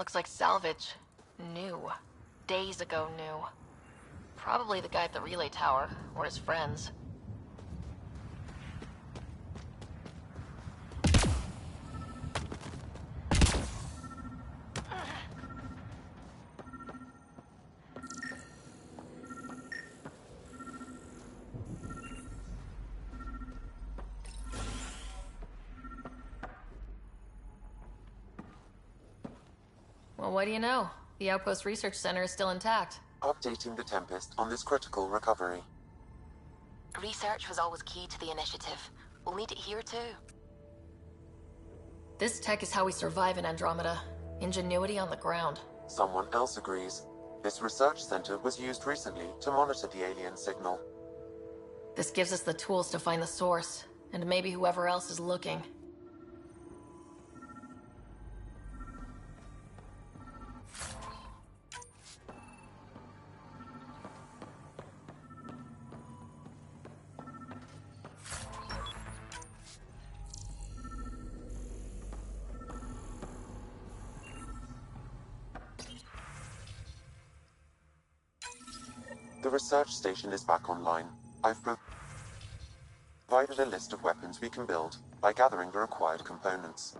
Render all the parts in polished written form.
Looks like salvage. New. Days ago new. Probably the guy at the relay tower, or his friends. Well, what do you know? The Outpost Research Center is still intact. Updating the Tempest on this critical recovery. Research was always key to the initiative. We'll need it here too. This tech is how we survive in Andromeda. Ingenuity on the ground. Someone else agrees. This research center was used recently to monitor the alien signal. This gives us the tools to find the source, and maybe whoever else is looking. The research station is back online. I've provided a list of weapons we can build by gathering the required components.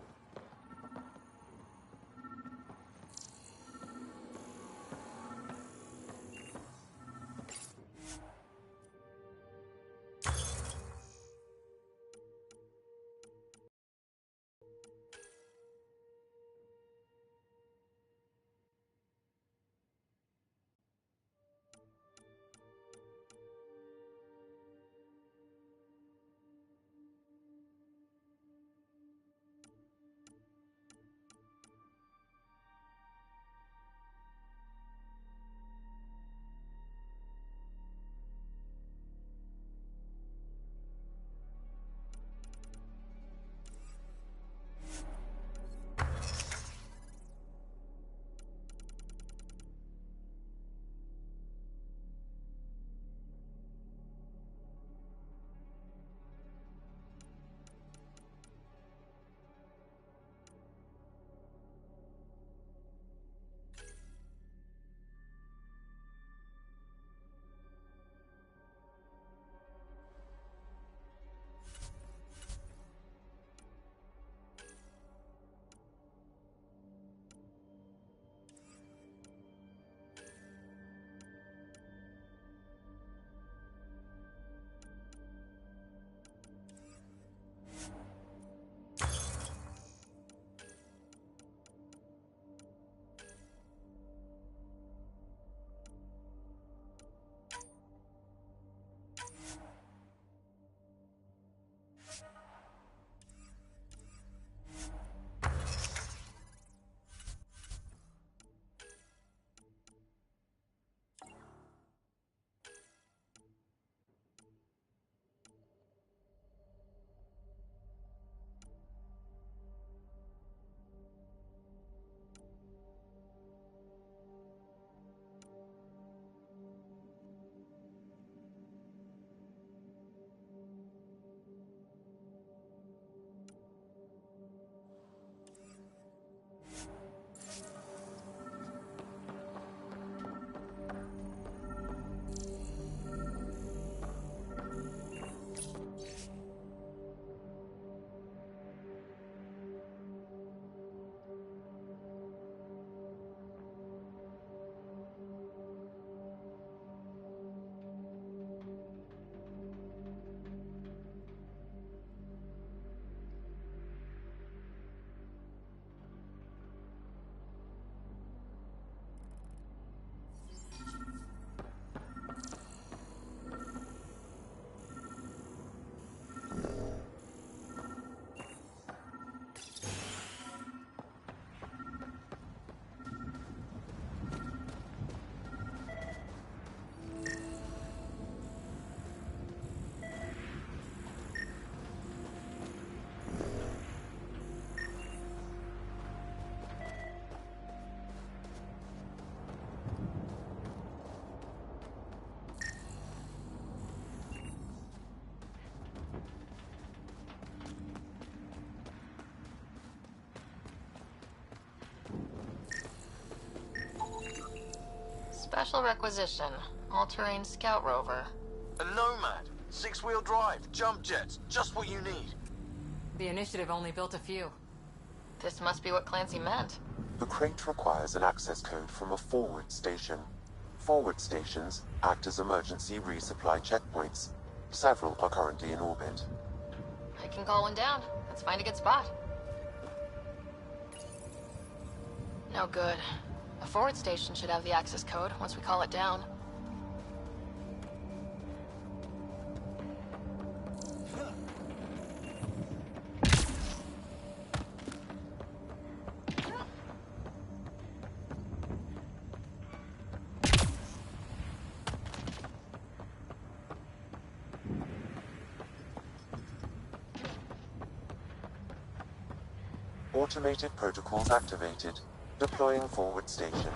Special requisition. All-terrain scout rover. A Nomad. 6-wheel drive, jump jets, just what you need. The initiative only built a few. This must be what Clancy meant. The crate requires an access code from a forward station. Forward stations act as emergency resupply checkpoints. Several are currently in orbit. I can call one down. Let's find a good spot. No good. A forward station should have the access code once we call it down. Automated protocols activated. Deploying forward station.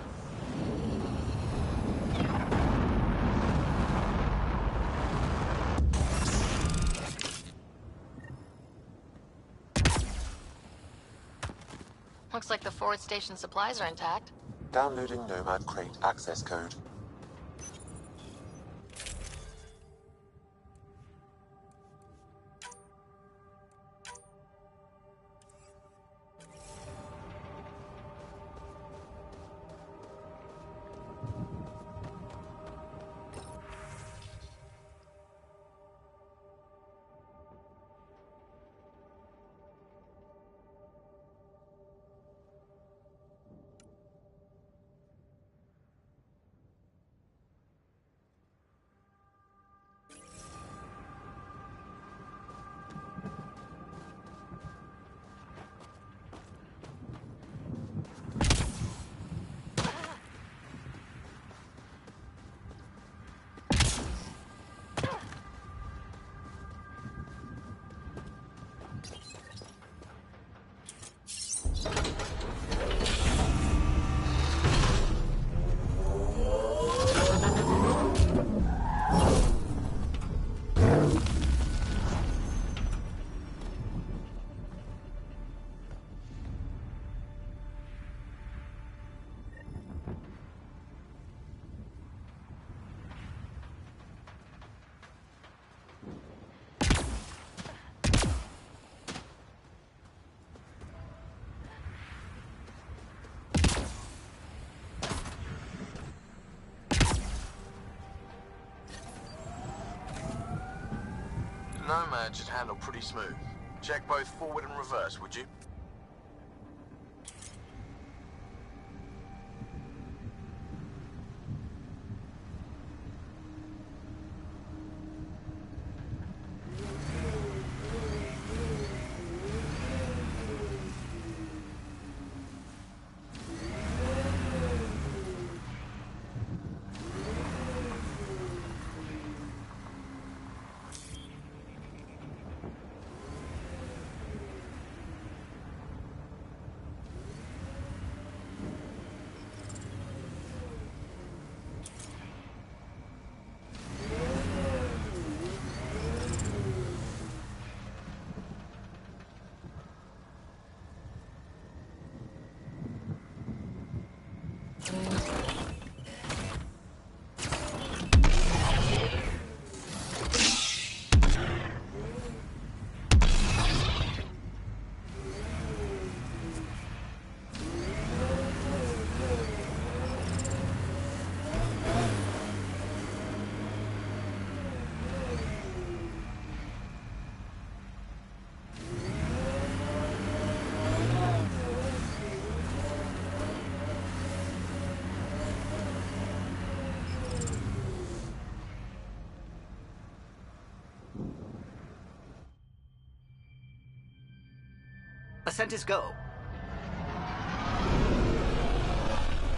Looks like the forward station supplies are intact. Downloading Nomad crate access code. Nomad should handle pretty smooth. Check both forward and reverse, would you? Ascent is go.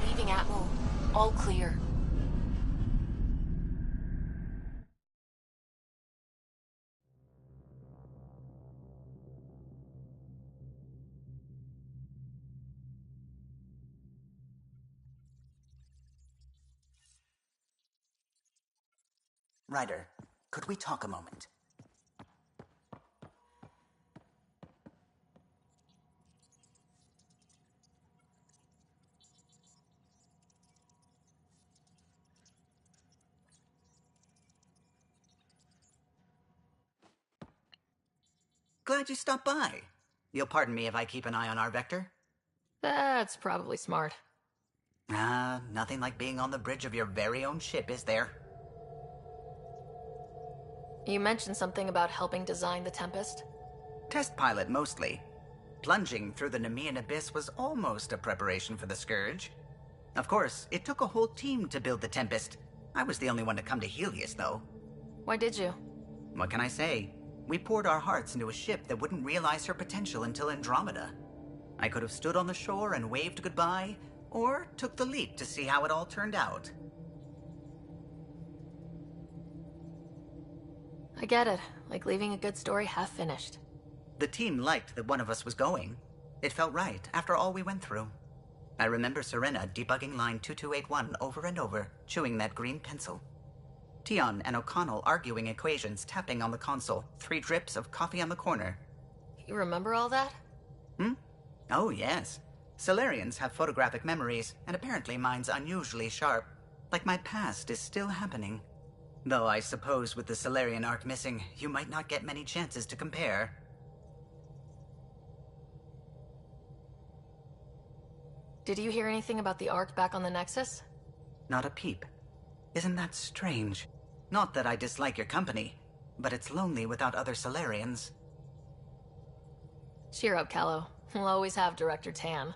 Leaving Atmo. All clear. Ryder, could we talk a moment? Glad you stopped by. You'll pardon me if I keep an eye on our vector? That's probably smart. Nothing like being on the bridge of your very own ship, is there? You mentioned something about helping design the Tempest? Test pilot, mostly. Plunging through the Nemean abyss was almost a preparation for the Scourge. Of course, it took a whole team to build the Tempest. I was the only one to come to Helios, though. Why did you? What can I say? We poured our hearts into a ship that wouldn't realize her potential until Andromeda. I could have stood on the shore and waved goodbye, or took the leap to see how it all turned out. I get it. Like leaving a good story half finished. The team liked that one of us was going. It felt right after all we went through. I remember Serena debugging line 2281 over and over, chewing that green pencil. Tion and O'Connell arguing equations, tapping on the console, 3 drips of coffee on the corner. You remember all that? Oh, yes. Solarians have photographic memories, and apparently mine's unusually sharp. Like my past is still happening. Though I suppose with the Solarian arc missing, you might not get many chances to compare. Did you hear anything about the Ark back on the Nexus? Not a peep. Isn't that strange? Not that I dislike your company, but it's lonely without other Solarians. Cheer up, Callow. We'll always have Director Tan.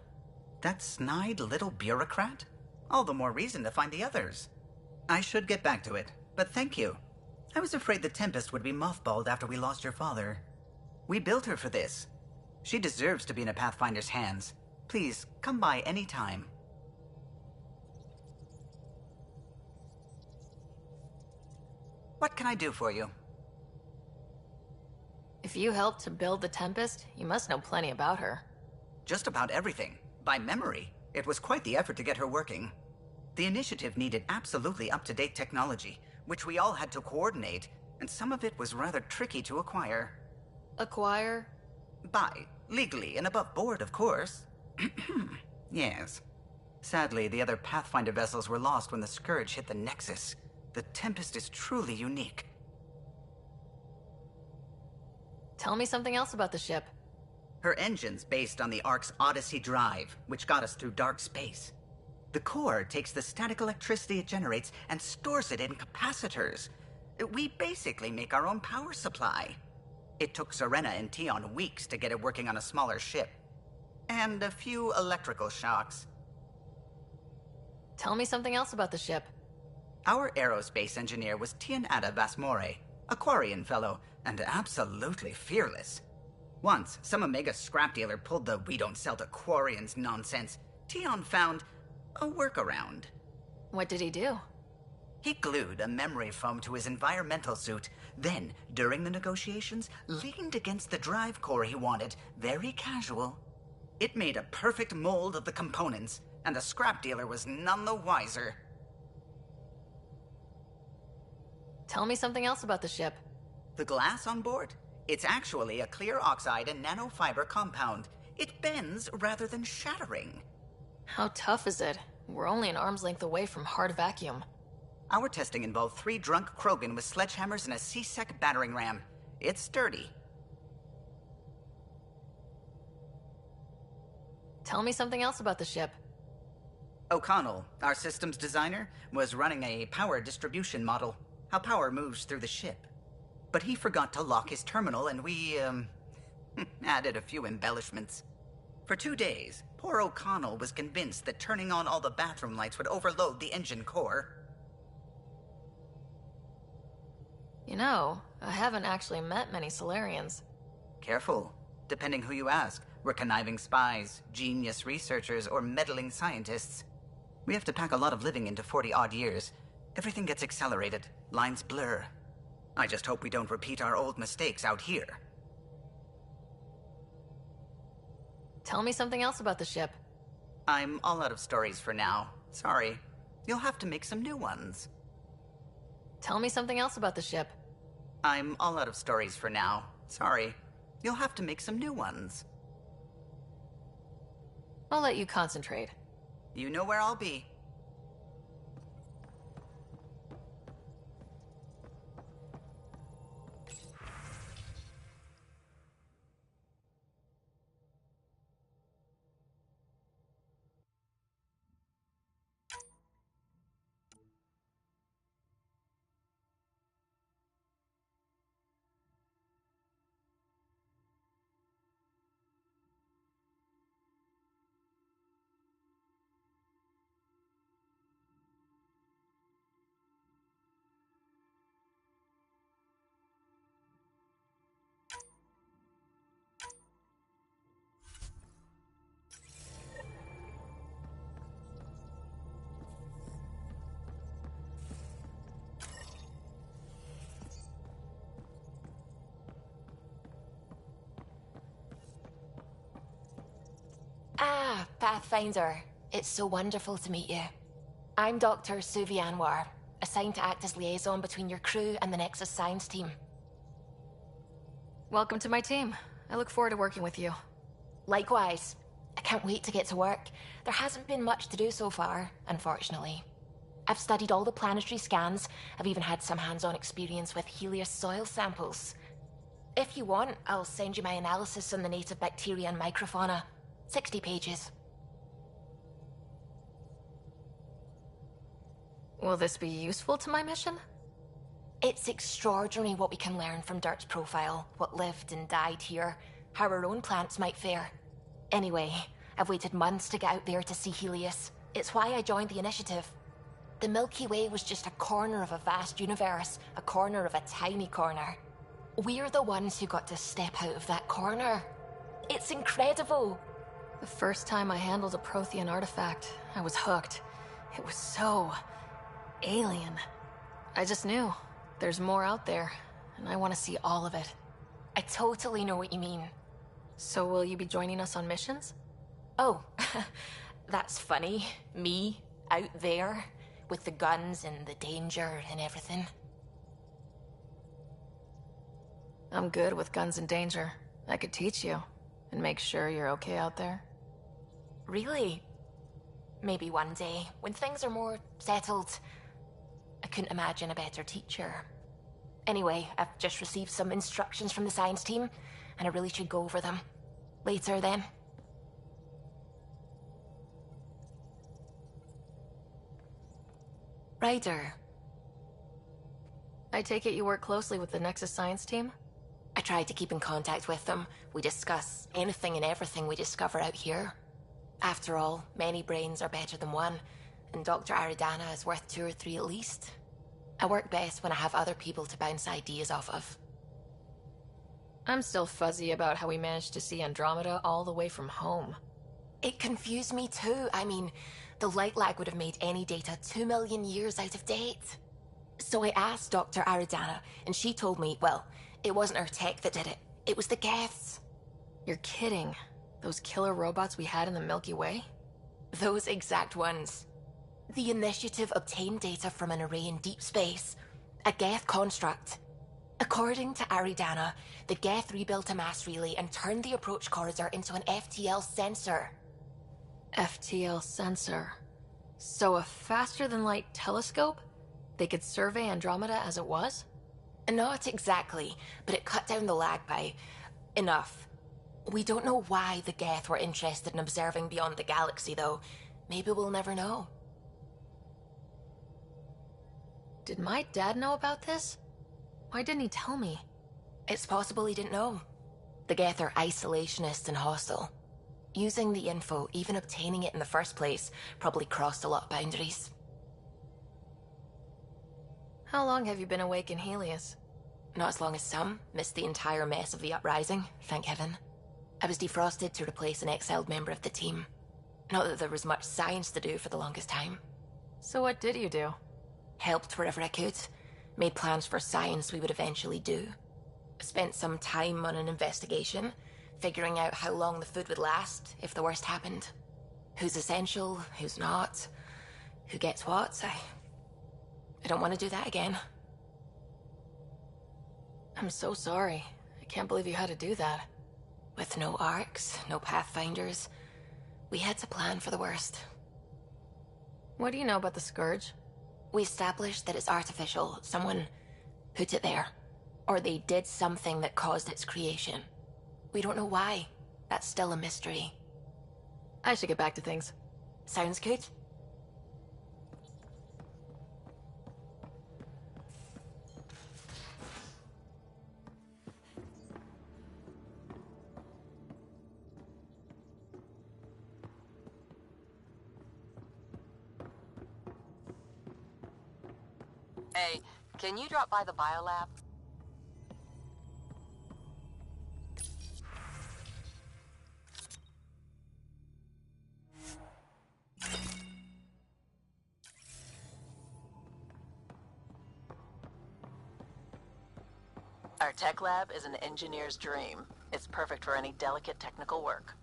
That snide little bureaucrat? All the more reason to find the others. I should get back to it, but thank you. I was afraid the Tempest would be mothballed after we lost your father. We built her for this. She deserves to be in a Pathfinder's hands. Please, come by any time. What can I do for you? If you helped to build the Tempest, you must know plenty about her. Just about everything. By memory. It was quite the effort to get her working. The initiative needed absolutely up-to-date technology, which we all had to coordinate, and some of it was rather tricky to acquire. Acquire? Buy. Legally and above board, of course. Yes. Sadly, the other Pathfinder vessels were lost when the Scourge hit the Nexus. The Tempest is truly unique. Tell me something else about the ship. Her engine's based on the Ark's Odyssey drive, which got us through dark space. The core takes the static electricity it generates and stores it in capacitors. We basically make our own power supply. It took Serena and Tion weeks to get it working on a smaller ship. And a few electrical shocks. Tell me something else about the ship. Our aerospace engineer was Tianada Vasmore, a Quarian fellow, and absolutely fearless. Once, some Omega scrap dealer pulled the "we don't sell to Quarians" nonsense. Tion found a workaround. What did he do? He glued a memory foam to his environmental suit, then, during the negotiations, leaned against the drive core he wanted, very casual. It made a perfect mold of the components, and the scrap dealer was none the wiser. Tell me something else about the ship. The glass on board? It's actually a clear oxide and nanofiber compound. It bends rather than shattering. How tough is it? We're only an arm's length away from hard vacuum. Our testing involved 3 drunk Krogan with sledgehammers and a C-Sec battering ram. It's sturdy. Tell me something else about the ship. O'Connell, our systems designer, was running a power distribution model, how power moves through the ship. But he forgot to lock his terminal and we, added a few embellishments. For 2 days, poor O'Connell was convinced that turning on all the bathroom lights would overload the engine core. You know, I haven't actually met many Solarians. Careful. Depending who you ask, we're conniving spies, genius researchers, or meddling scientists. We have to pack a lot of living into 40-odd years. Everything gets accelerated, lines blur. I just hope we don't repeat our old mistakes out here. Tell me something else about the ship. I'm all out of stories for now. Sorry. You'll have to make some new ones. Tell me something else about the ship. I'm all out of stories for now. Sorry. You'll have to make some new ones. I'll let you concentrate. You know where I'll be. Pathfinder. It's so wonderful to meet you. I'm Dr. Suvi Anwar, assigned to act as liaison between your crew and the Nexus science team. Welcome to my team. I look forward to working with you. Likewise. I can't wait to get to work. There hasn't been much to do so far, unfortunately. I've studied all the planetary scans. I've even had some hands-on experience with Helios soil samples. If you want, I'll send you my analysis on the native bacteria and microfauna. 60 pages. Will this be useful to my mission? It's extraordinary what we can learn from Dirt's profile, what lived and died here, how our own plants might fare. Anyway, I've waited months to get out there to see Helios. It's why I joined the initiative. The Milky Way was just a corner of a vast universe, a corner of a tiny corner. We're the ones who got to step out of that corner. It's incredible. The first time I handled a Prothean artifact, I was hooked. It was so alien. I just knew there's more out there, and I want to see all of it. I totally know what you mean. So will you be joining us on missions? Oh, that's funny. Me, out there, with the guns and the danger and everything. I'm good with guns and danger. I could teach you, and make sure you're okay out there. Really? Maybe one day, when things are more settled. I couldn't imagine a better teacher. Anyway, I've just received some instructions from the science team, and I really should go over them. Later, then. Ryder. I take it you work closely with the Nexus science team? I try to keep in contact with them. We discuss anything and everything we discover out here. After all, many brains are better than one, and Dr. Aridana is worth 2 or 3 at least. I work best when I have other people to bounce ideas off of. I'm still fuzzy about how we managed to see Andromeda all the way from home. It confused me too. I mean, the light lag would have made any data 2 million years out of date. So I asked Dr. Aridana, and she told me, well, it wasn't her tech that did it. It was the Geths. You're kidding. Those killer robots we had in the Milky Way? Those exact ones. The Initiative obtained data from an array in deep space, a Geth construct. According to Aridana, the Geth rebuilt a mass relay and turned the approach corridor into an FTL sensor. FTL sensor. So a faster-than-light telescope? They could survey Andromeda as it was? Not exactly, but it cut down the lag by enough. We don't know why the Geth were interested in observing beyond the galaxy, though. Maybe we'll never know. Did my dad know about this? Why didn't he tell me? It's possible he didn't know. The Geth are isolationist and hostile. Using the info, even obtaining it in the first place, probably crossed a lot of boundaries. How long have you been awake in Helios? Not as long as some. Missed the entire mess of the uprising, thank heaven. I was defrosted to replace an exiled member of the team. Not that there was much science to do for the longest time. So what did you do? Helped wherever I could. Made plans for science we would eventually do. Spent some time on an investigation, figuring out how long the food would last if the worst happened. Who's essential, who's not, who gets what. I don't want to do that again. I'm so sorry. I can't believe you had to do that. With no arcs, no pathfinders, we had to plan for the worst. What do you know about the Scourge? We established that it's artificial. Someone put it there. Or they did something that caused its creation. We don't know why. That's still a mystery. I should get back to things. Sounds good? Hey, can you drop by the biolab? Our tech lab is an engineer's dream. It's perfect for any delicate technical work.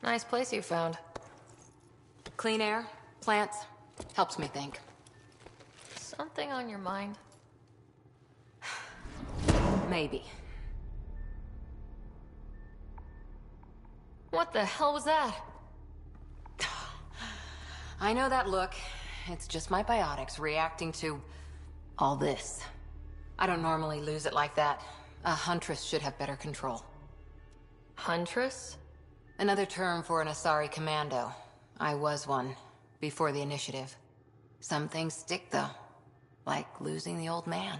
Nice place you found. Clean air, plants, helps me think. Something on your mind? Maybe. What the hell was that? I know that look. It's just my biotics reacting to all this. I don't normally lose it like that. A huntress should have better control. Huntress? Another term for an Asari commando. I was one, before the initiative. Some things stick, though. Like losing the old man.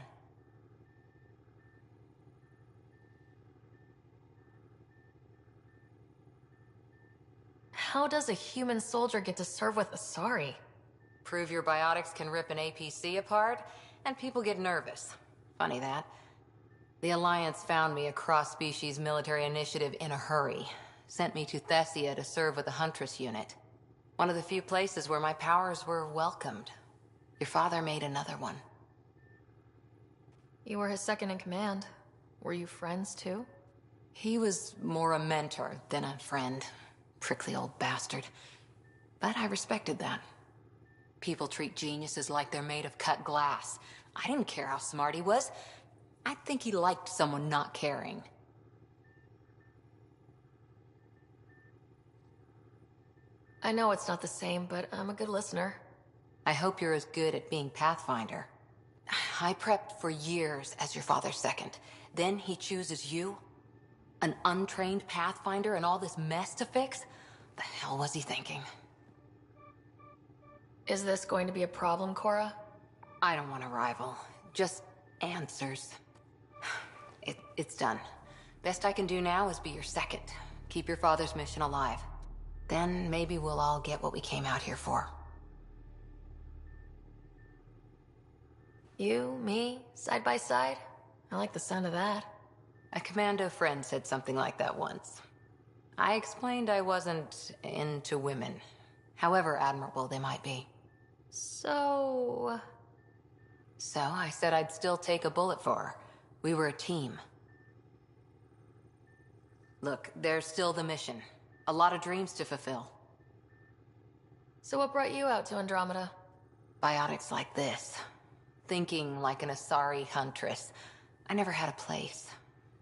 How does a human soldier get to serve with Asari? Prove your biotics can rip an APC apart, and people get nervous. Funny that. The Alliance found me a cross-species military initiative in a hurry. Sent me to Thessia to serve with the Huntress unit. One of the few places where my powers were welcomed. Your father made another one. You were his second in command. Were you friends too? He was more a mentor than a friend. Prickly old bastard. But I respected that. People treat geniuses like they're made of cut glass. I didn't care how smart he was. I think he liked someone not caring. I know it's not the same, but I'm a good listener. I hope you're as good at being Pathfinder. I prepped for years as your father's second. Then he chooses you? An untrained Pathfinder and all this mess to fix? The hell was he thinking? Is this going to be a problem, Cora? I don't want a rival. Just answers. It's done. Best I can do now is be your second. Keep your father's mission alive. Then maybe we'll all get what we came out here for. You, me, side by side? I like the sound of that. A commando friend said something like that once. I explained I wasn't into women, however admirable they might be. So I said I'd still take a bullet for her. We were a team. Look, there's still the mission. A lot of dreams to fulfill. So what brought you out to Andromeda? Biotics like this. Thinking like an Asari huntress. I never had a place.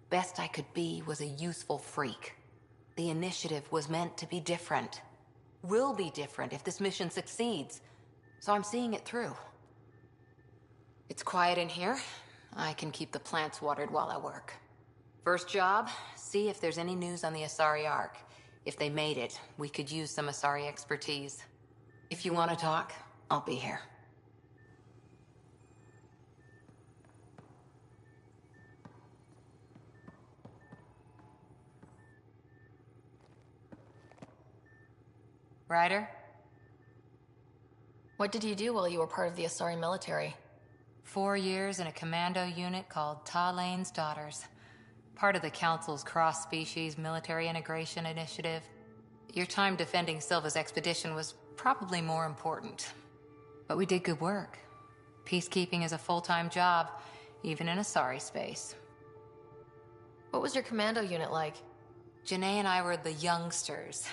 Best I could be was a useful freak. The initiative was meant to be different. Will be different if this mission succeeds. So I'm seeing it through. It's quiet in here. I can keep the plants watered while I work. First job, see if there's any news on the Asari Ark. If they made it, we could use some Asari expertise. If you want to talk, I'll be here. Ryder? What did you do while you were part of the Asari military? 4 years in a commando unit called Talane's Daughters. Part of the Council's cross-species military integration initiative. Your time defending Silva's expedition was probably more important. But we did good work. Peacekeeping is a full-time job, even in Asari space. What was your commando unit like? Janae and I were the youngsters.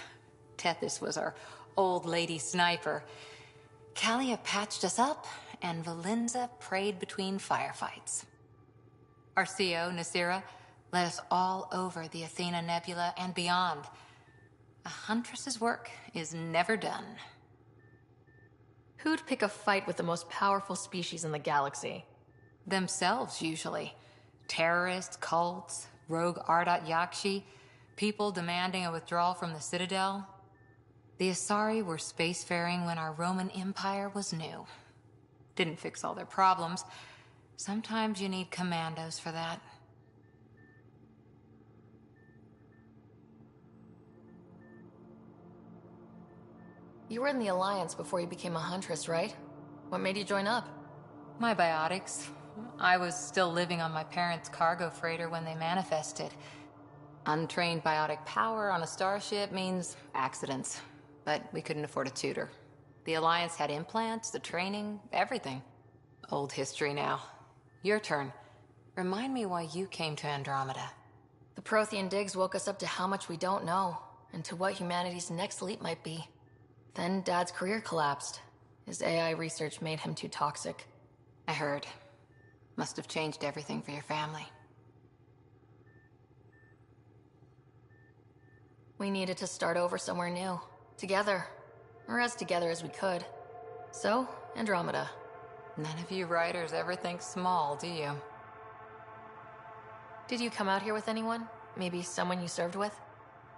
Tethys was our old lady sniper. Kalia patched us up, and Valenza prayed between firefights. Our CO, Nasira, led us all over the Athena Nebula and beyond. A huntress's work is never done. Who'd pick a fight with the most powerful species in the galaxy? Themselves, usually. Terrorists, cults, rogue Ardat Yakshi, people demanding a withdrawal from the Citadel. The Asari were spacefaring when our Roman Empire was new. Didn't fix all their problems. Sometimes you need commandos for that. You were in the Alliance before you became a Huntress, right? What made you join up? My biotics. I was still living on my parents' cargo freighter when they manifested. Untrained biotic power on a starship means accidents. But we couldn't afford a tutor. The Alliance had implants, the training, everything. Old history now. Your turn. Remind me why you came to Andromeda. The Prothean digs woke us up to how much we don't know, and to what humanity's next leap might be. Then Dad's career collapsed. His AI research made him too toxic. I heard. Must have changed everything for your family. We needed to start over somewhere new. Together. Or as together as we could. So, Andromeda. None of you writers ever think small, do you? Did you come out here with anyone? Maybe someone you served with?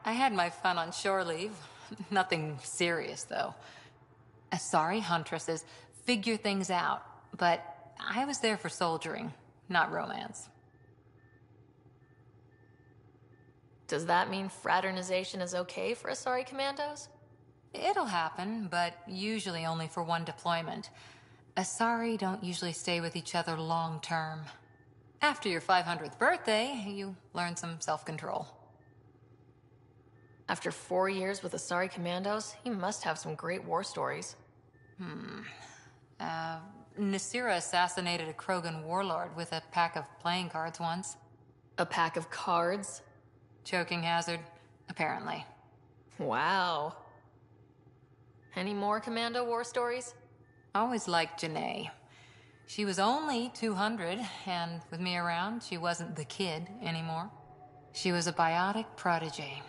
I had my fun on shore leave. Nothing serious, though. Asari Huntresses figure things out, but I was there for soldiering, not romance. Does that mean fraternization is okay for Asari commandos? It'll happen, but usually only for one deployment. Asari don't usually stay with each other long term. After your 500th birthday, you learn some self-control. After 4 years with Asari commandos, you must have some great war stories. Nasira assassinated a Krogan warlord with a pack of playing cards once. A pack of cards? Choking hazard, apparently. Wow. Any more commando war stories? Always liked Janae. She was only 200, and with me around, she wasn't the kid anymore. She was a biotic protege.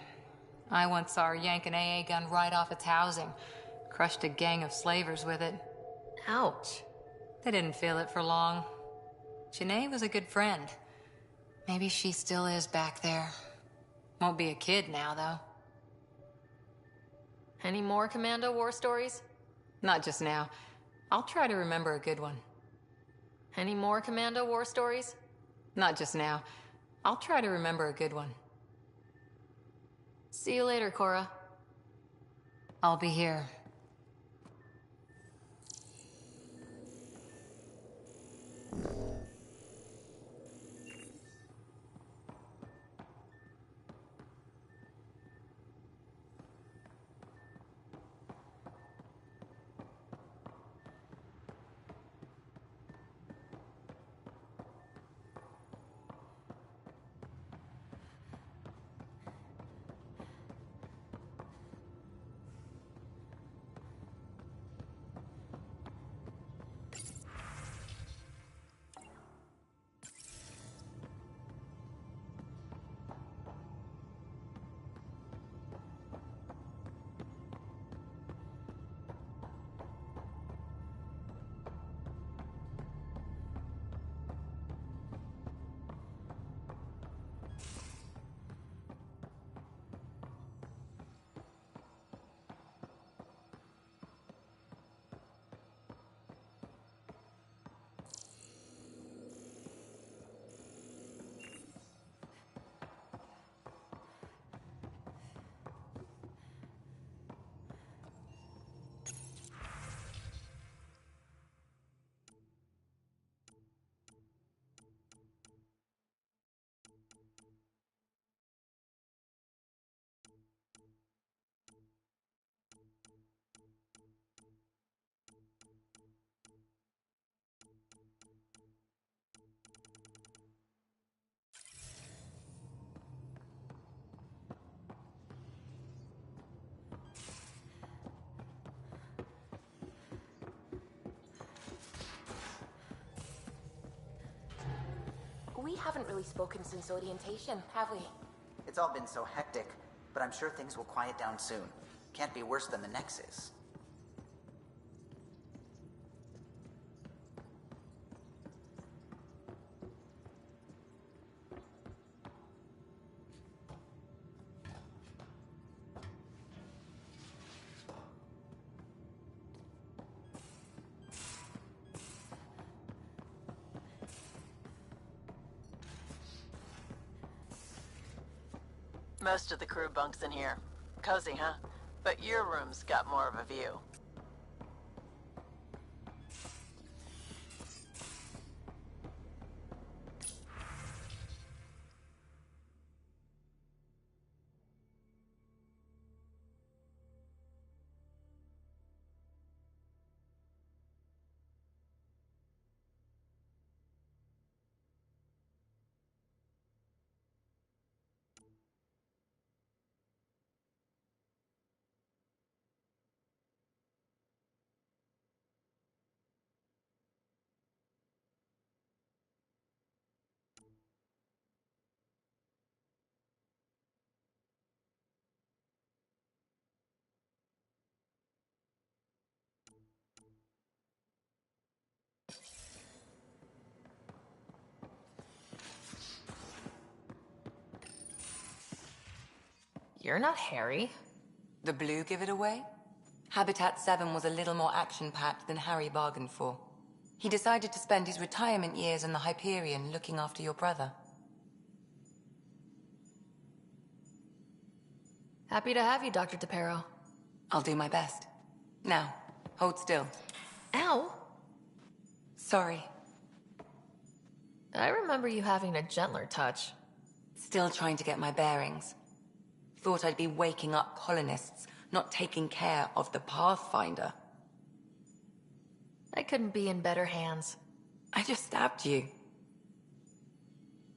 I once saw her yank an AA gun right off its housing. Crushed a gang of slavers with it. Ouch. They didn't feel it for long. Janae was a good friend. Maybe she still is back there. Won't be a kid now, though. Any more commando war stories? Not just now. I'll try to remember a good one. Any more commando war stories? Not just now. I'll try to remember a good one. See you later, Cora. I'll be here. We haven't really spoken since orientation, have we? It's all been so hectic, but I'm sure things will quiet down soon. Can't be worse than the Nexus. Most of the crew bunks in here. Cozy, huh? But your room's got more of a view. You're not Harry. The blue give it away? Habitat 7 was a little more action-packed than Harry bargained for. He decided to spend his retirement years in the Hyperion looking after your brother. Happy to have you, Dr. DePero. I'll do my best. Now, hold still. Ow! Sorry. I remember you having a gentler touch. Still trying to get my bearings. Thought I'd be waking up colonists, not taking care of the Pathfinder. I couldn't be in better hands. I just stabbed you.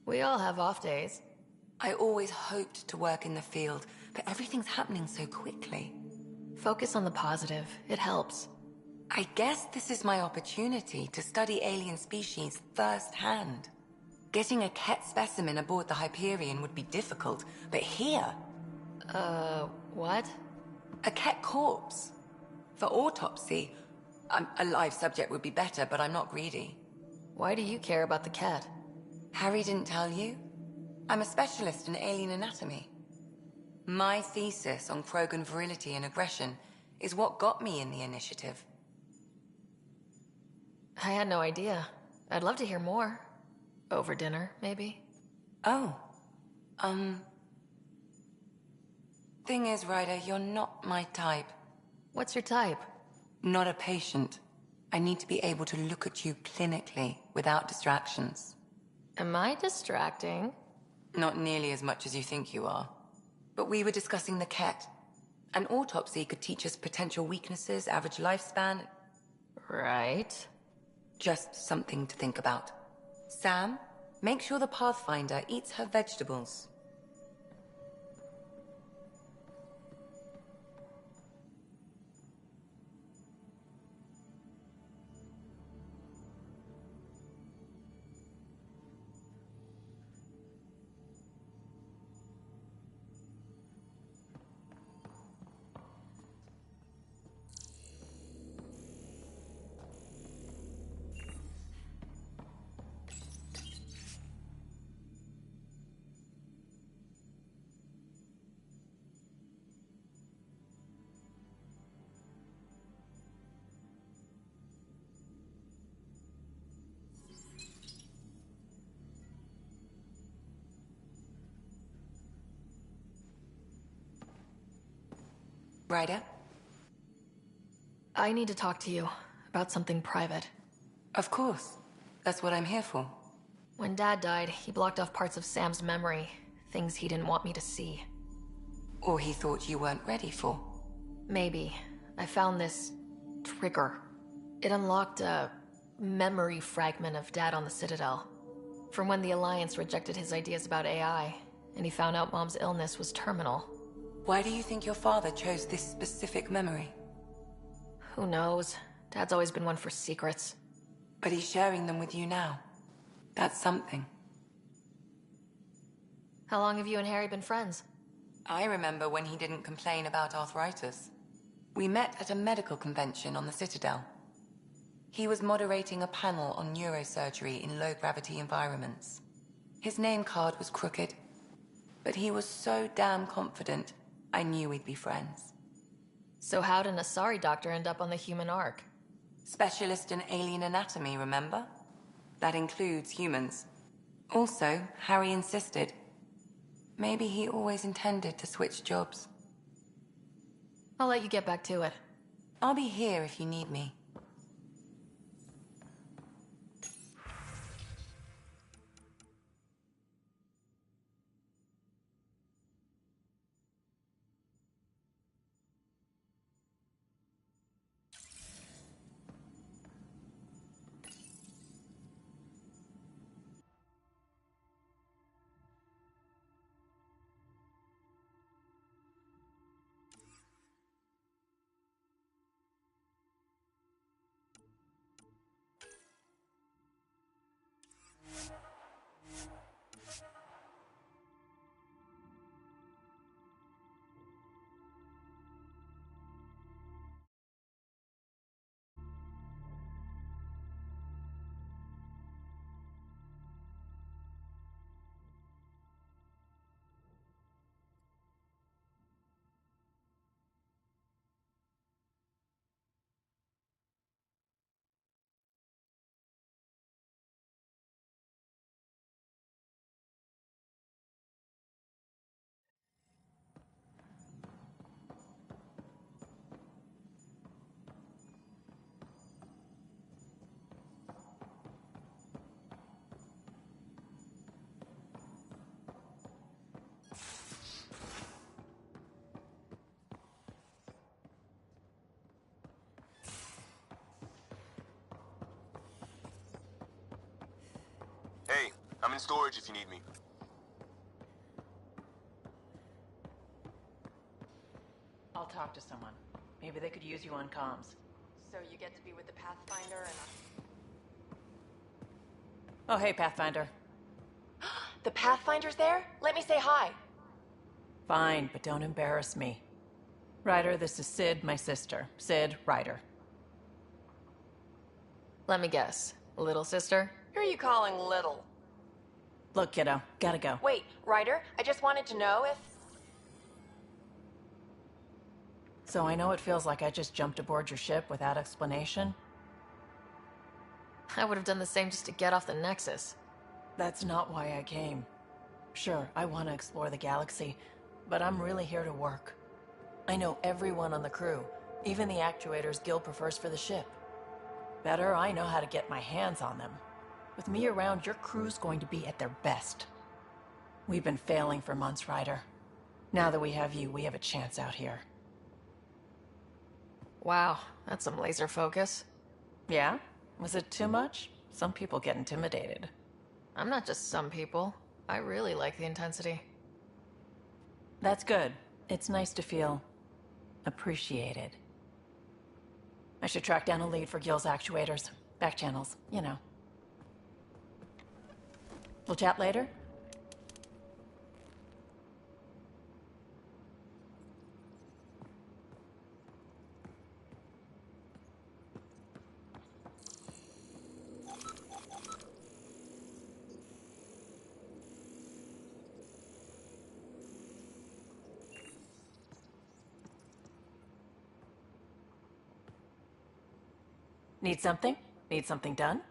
We all have off days. I always hoped to work in the field, but everything's happening so quickly. Focus on the positive. It helps. I guess this is my opportunity to study alien species firsthand. Getting a Ket specimen aboard the Hyperion would be difficult, but here... what? A Ket corpse. For autopsy. A live subject would be better, but I'm not greedy. Why do you care about the cat? Harry didn't tell you? I'm a specialist in alien anatomy. My thesis on Krogan virility and aggression is what got me in the initiative. I had no idea. I'd love to hear more. Over dinner, maybe? Oh. Thing is, Ryder, you're not my type. What's your type? Not a patient. I need to be able to look at you clinically without distractions. Am I distracting? Not nearly as much as you think you are. But we were discussing the Ket. An autopsy could teach us potential weaknesses, average lifespan. Right. Just something to think about. Sam, make sure the Pathfinder eats her vegetables. Ryder? I need to talk to you about something private. Of course. That's what I'm here for. When Dad died, he blocked off parts of Sam's memory, things he didn't want me to see. Or he thought you weren't ready for. Maybe. I found this trigger. It unlocked a memory fragment of Dad on the Citadel. From when the Alliance rejected his ideas about AI, and he found out Mom's illness was terminal. Why do you think your father chose this specific memory? Who knows? Dad's always been one for secrets. But he's sharing them with you now. That's something. How long have you and Harry been friends? I remember when he didn't complain about arthritis. We met at a medical convention on the Citadel. He was moderating a panel on neurosurgery in low-gravity environments. His name card was crooked, but he was so damn confident, I knew we'd be friends. So how'd an Asari doctor end up on the human Ark? Specialist in alien anatomy, remember? That includes humans. Also, Harry insisted. Maybe he always intended to switch jobs. I'll let you get back to it. I'll be here if you need me. Hey, I'm in storage if you need me. I'll talk to someone. Maybe they could use you on comms. So you get to be with the Pathfinder and... Oh, hey, Pathfinder. The Pathfinder's there? Let me say hi. Fine, but don't embarrass me. Ryder, this is Sid, my sister. Sid, Ryder. Let me guess. Little sister? Who are you calling little? Look, kiddo, gotta go. Wait, Ryder, I just wanted to know if... So I know it feels like I just jumped aboard your ship without explanation. I would have done the same just to get off the Nexus. That's not why I came. Sure, I want to explore the galaxy, but I'm really here to work. I know everyone on the crew, even the actuators Gil prefers for the ship. Better, I know how to get my hands on them. With me around, your crew's going to be at their best. We've been failing for months, Ryder. Now that we have you, we have a chance out here. Wow, that's some laser focus. Yeah? Was it too much? Some people get intimidated. I'm not just some people. I really like the intensity. That's good. It's nice to feel appreciated. I should track down a lead for Gil's actuators. Back channels, you know. We'll chat later? Need something? Need something done?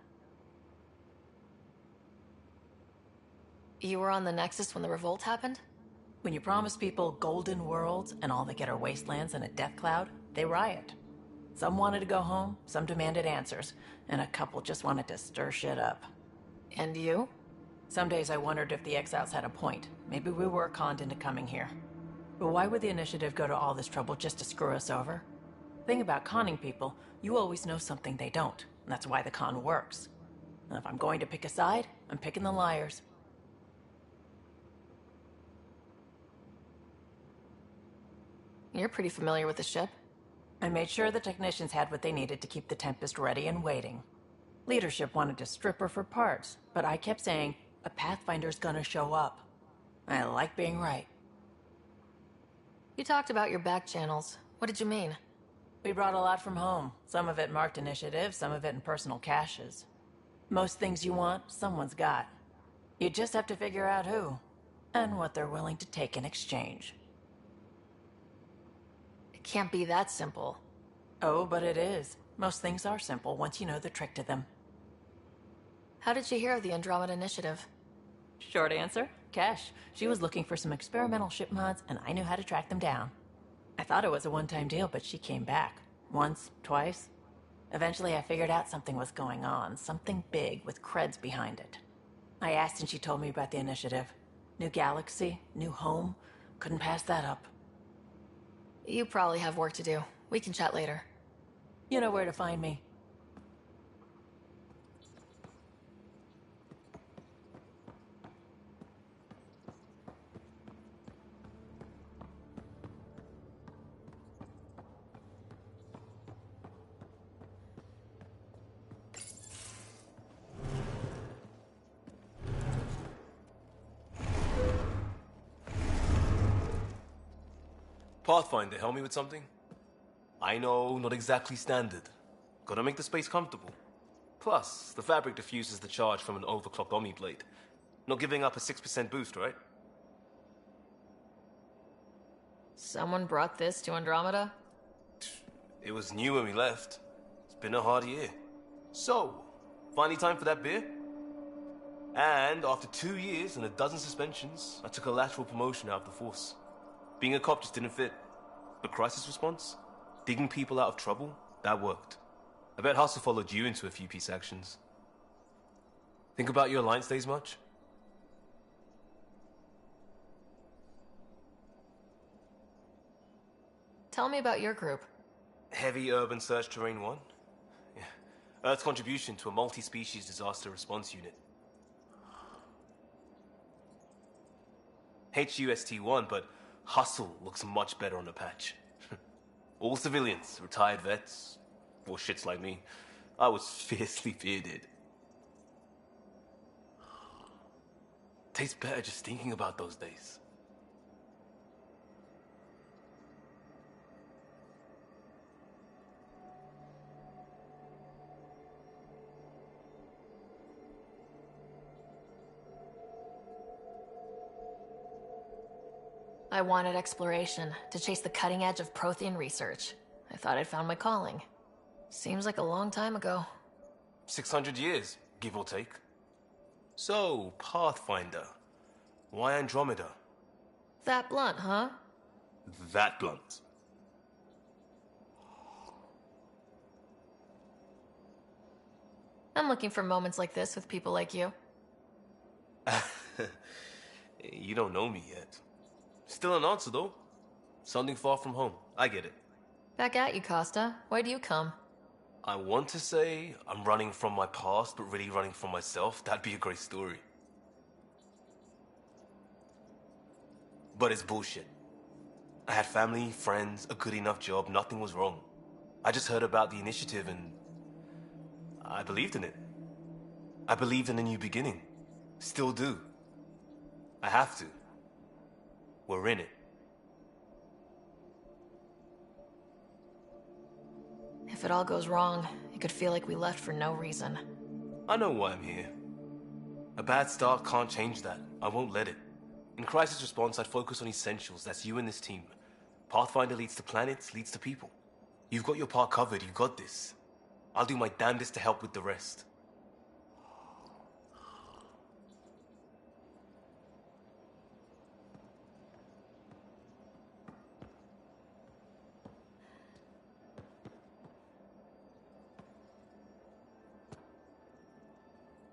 You were on the Nexus when the revolt happened? When you promise people golden worlds and all they get are wastelands and a death cloud, they riot. Some wanted to go home, some demanded answers, and a couple just wanted to stir shit up. And you? Some days I wondered if the exiles had a point. Maybe we were conned into coming here. But why would the initiative go to all this trouble just to screw us over? Thing about conning people, you always know something they don't, and that's why the con works. And if I'm going to pick a side, I'm picking the liars. You're pretty familiar with the ship. I made sure the technicians had what they needed to keep the Tempest ready and waiting. Leadership wanted to strip her for parts, but I kept saying, a Pathfinder's gonna show up. I like being right. You talked about your back channels. What did you mean? We brought a lot from home. Some of it marked initiative, some of it in personal caches. Most things you want, someone's got. You just have to figure out who, and what they're willing to take in exchange. It can't be that simple. Oh, but it is. Most things are simple once you know the trick to them. How did you hear of the Andromeda Initiative? Short answer, Kesh. She was looking for some experimental ship mods, and I knew how to track them down. I thought it was a one-time deal, but she came back. Once, twice. Eventually, I figured out something was going on. Something big with creds behind it. I asked and she told me about the initiative. New galaxy, new home. Couldn't pass that up. You probably have work to do. We can chat later. You know where to find me. Pathfinder, help me with something? I know, not exactly standard. Gotta make the space comfortable. Plus, the fabric diffuses the charge from an overclocked Omni blade. Not giving up a 6% boost, right? Someone brought this to Andromeda? It was new when we left. It's been a hard year. So, finally time for that beer? And after 2 years and a dozen suspensions, I took a lateral promotion out of the force. Being a cop just didn't fit. But crisis response? Digging people out of trouble? That worked. I bet Hustle followed you into a few peace actions. Think about your Alliance days much? Tell me about your group. Heavy Urban Search Terrain 1? Yeah. Earth's contribution to a multi-species disaster response unit. HUST-1, but Hustle looks much better on the patch. All civilians, retired vets, or shits like me. I was fiercely bearded. Tastes better just thinking about those days. I wanted exploration, to chase the cutting edge of Prothean research. I thought I'd found my calling. Seems like a long time ago. 600 years, give or take. So, Pathfinder. Why Andromeda? That blunt, huh? That blunt. I'm looking for moments like this with people like you. You don't know me yet. Still an answer, though. Something far from home. I get it. Back at you, Costa. Why do you come? I want to say I'm running from my past, but really running from myself. That'd be a great story. But it's bullshit. I had family, friends, a good enough job, nothing was wrong. I just heard about the initiative and I believed in it. I believed in a new beginning. Still do. I have to. We're in it. If it all goes wrong, it could feel like we left for no reason. I know why I'm here. A bad start can't change that. I won't let it. In crisis response, I'd focus on essentials. That's you and this team. Pathfinder leads to planets, leads to people. You've got your part covered. You've got this. I'll do my damnedest to help with the rest.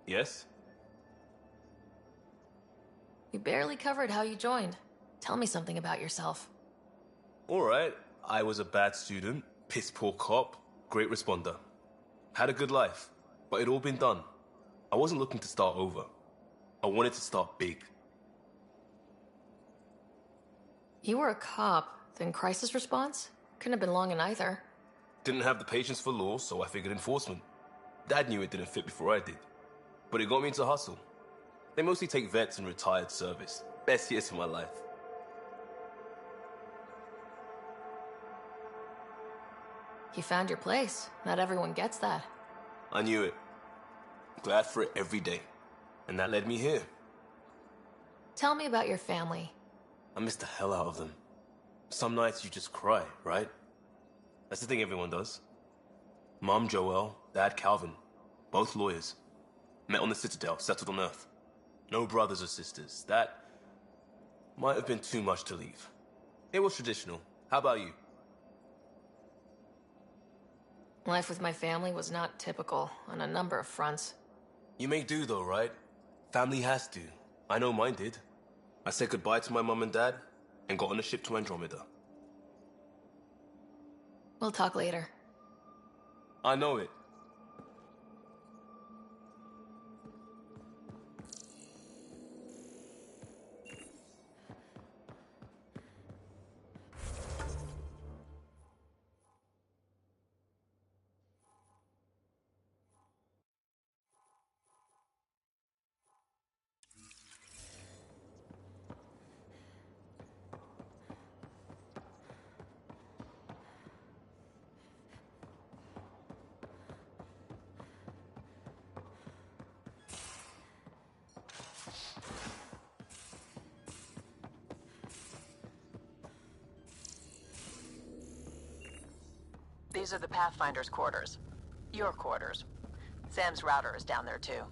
Yes? You barely covered how you joined. Tell me something about yourself. Alright, I was a bad student, piss poor cop, great responder. Had a good life, but it'd all been done. I wasn't looking to start over. I wanted to start big. You were a cop, then crisis response? Couldn't have been long in either. Didn't have the patience for law, so I figured enforcement. Dad knew it didn't fit before I did. But it got me into hustle. They mostly take vets and retired service. Best years of my life. You found your place. Not everyone gets that. I knew it. Glad for it every day. And that led me here. Tell me about your family. I miss the hell out of them. Some nights you just cry, right? That's the thing everyone does. Mom Joelle, Dad Calvin. Both lawyers. Met on the Citadel, settled on Earth. No brothers or sisters. That Might have been too much to leave. It was traditional. How about you? Life with my family was not typical on a number of fronts. You make do though, right? Family has to. I know mine did. I said goodbye to my mum and dad and got on a ship to Andromeda. We'll talk later. I know it. These are the Pathfinder's quarters. Your quarters. Sam's router is down there too.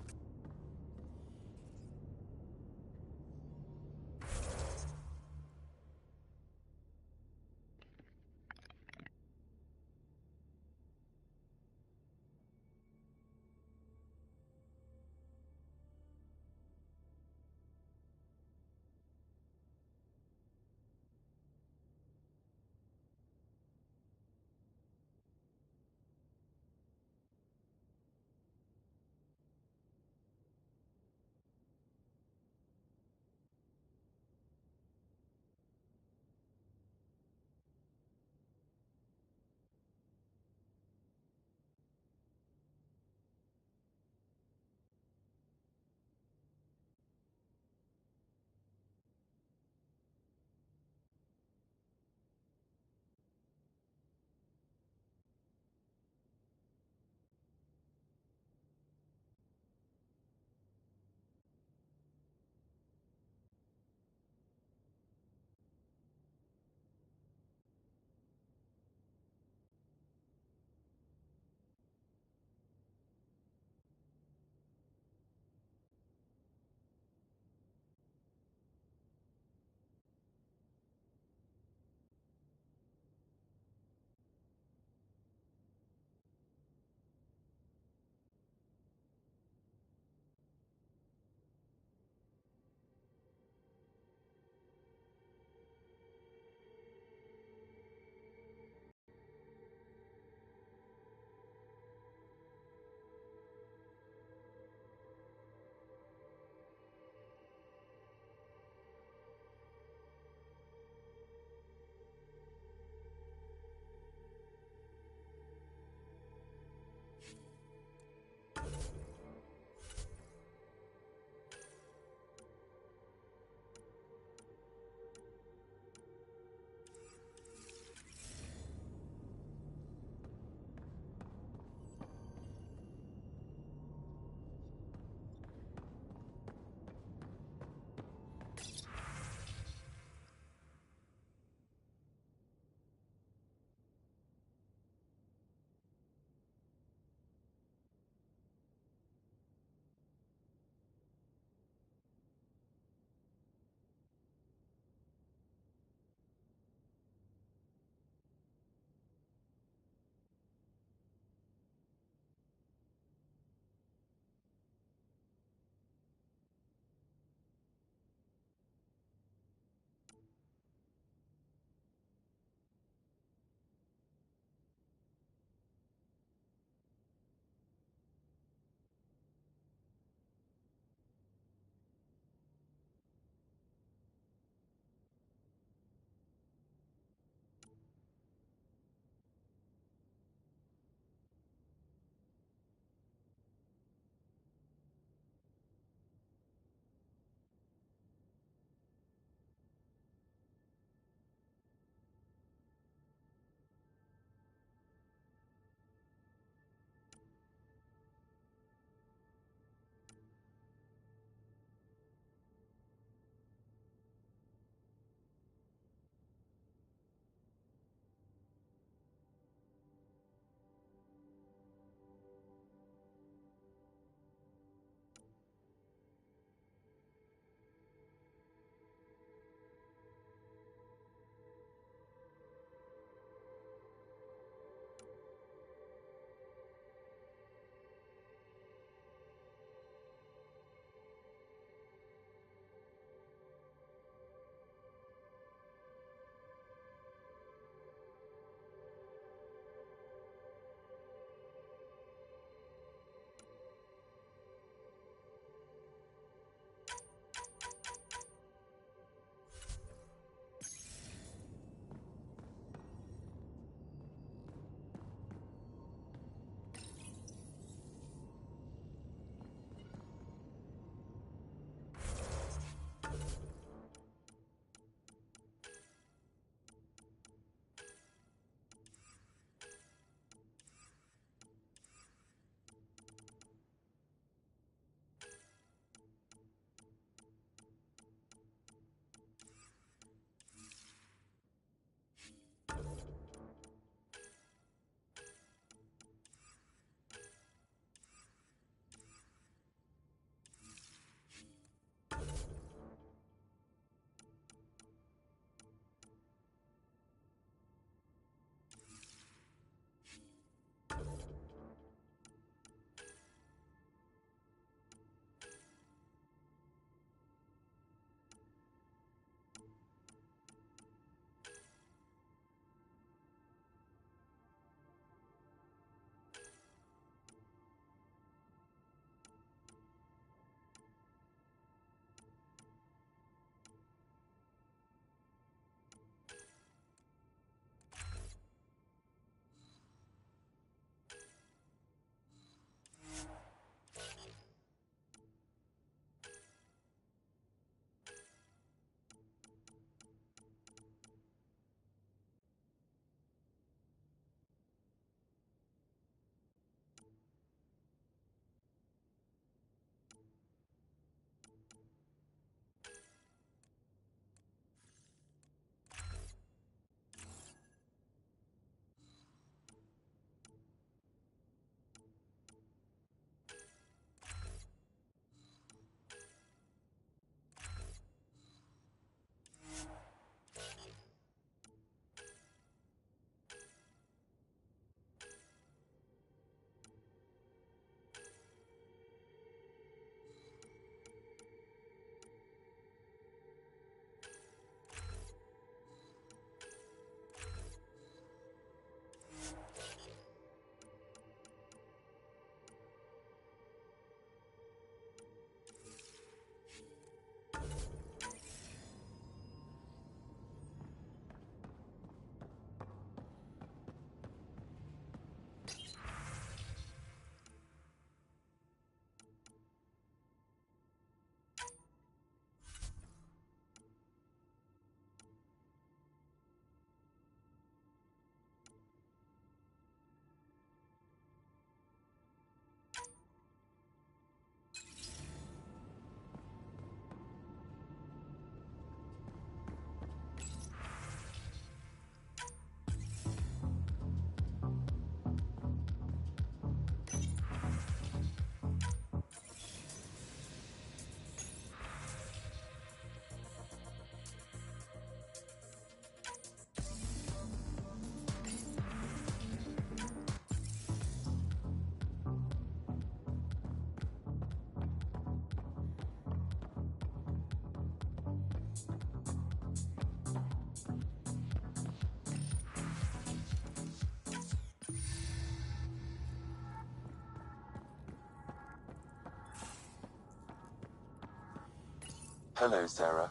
Hello, Sarah.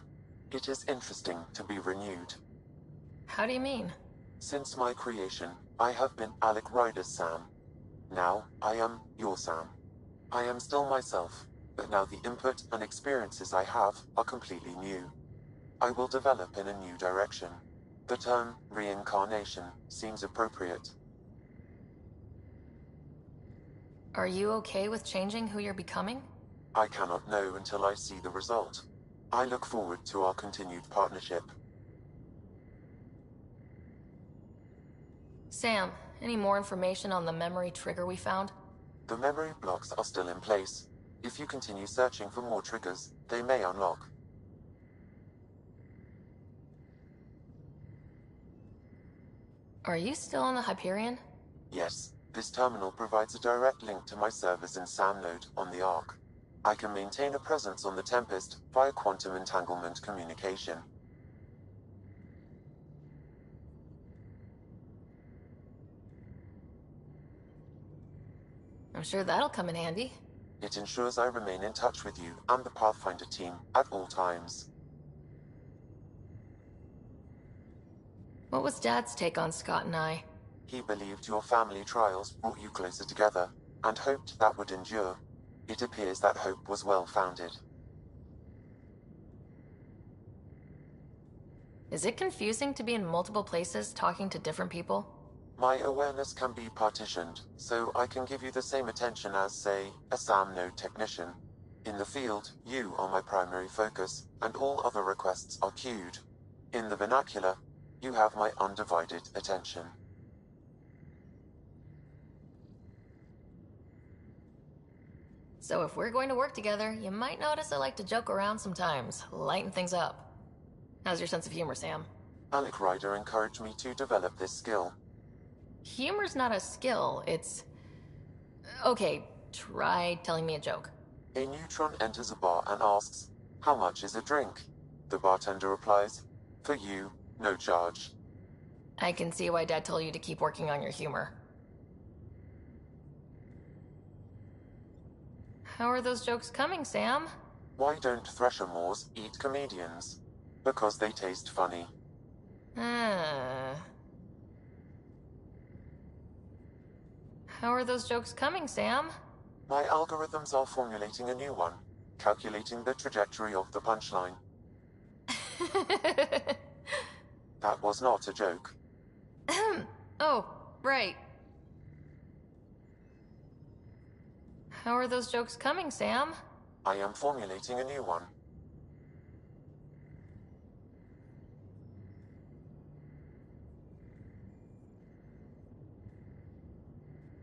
It is interesting to be renewed. How do you mean? Since my creation, I have been Alec Ryder's Sam. Now, I am your Sam. I am still myself, but now the input and experiences I have are completely new. I will develop in a new direction. The term reincarnation seems appropriate. Are you okay with changing who you're becoming? I cannot know until I see the result. I look forward to our continued partnership. Sam, any more information on the memory trigger we found? The memory blocks are still in place. If you continue searching for more triggers, they may unlock. Are you still on the Hyperion? Yes, this terminal provides a direct link to my servers in SAM node on the Ark. I can maintain a presence on the Tempest via quantum entanglement communication. I'm sure that'll come in handy. It ensures I remain in touch with you and the Pathfinder team at all times. What was Dad's take on Scott and I? He believed your family trials brought you closer together, and hoped that would endure. It appears that hope was well-founded. Is it confusing to be in multiple places talking to different people? My awareness can be partitioned, so I can give you the same attention as, say, a SAM node technician. In the field, you are my primary focus, and all other requests are queued. In the vernacular, you have my undivided attention. So if we're going to work together, you might notice I like to joke around sometimes, lighten things up. How's your sense of humor, Sam? Alec Ryder encouraged me to develop this skill. Humor's not a skill, it's... Okay, try telling me a joke. A neutron enters a bar and asks, "How much is a drink?" The bartender replies, "For you, no charge." I can see why Dad told you to keep working on your humor. How are those jokes coming, Sam? Why don't Thresher Moors eat comedians? Because they taste funny. How are those jokes coming, Sam? My algorithms are formulating a new one, calculating the trajectory of the punchline. That was not a joke. Oh, right. How are those jokes coming, Sam? I am formulating a new one.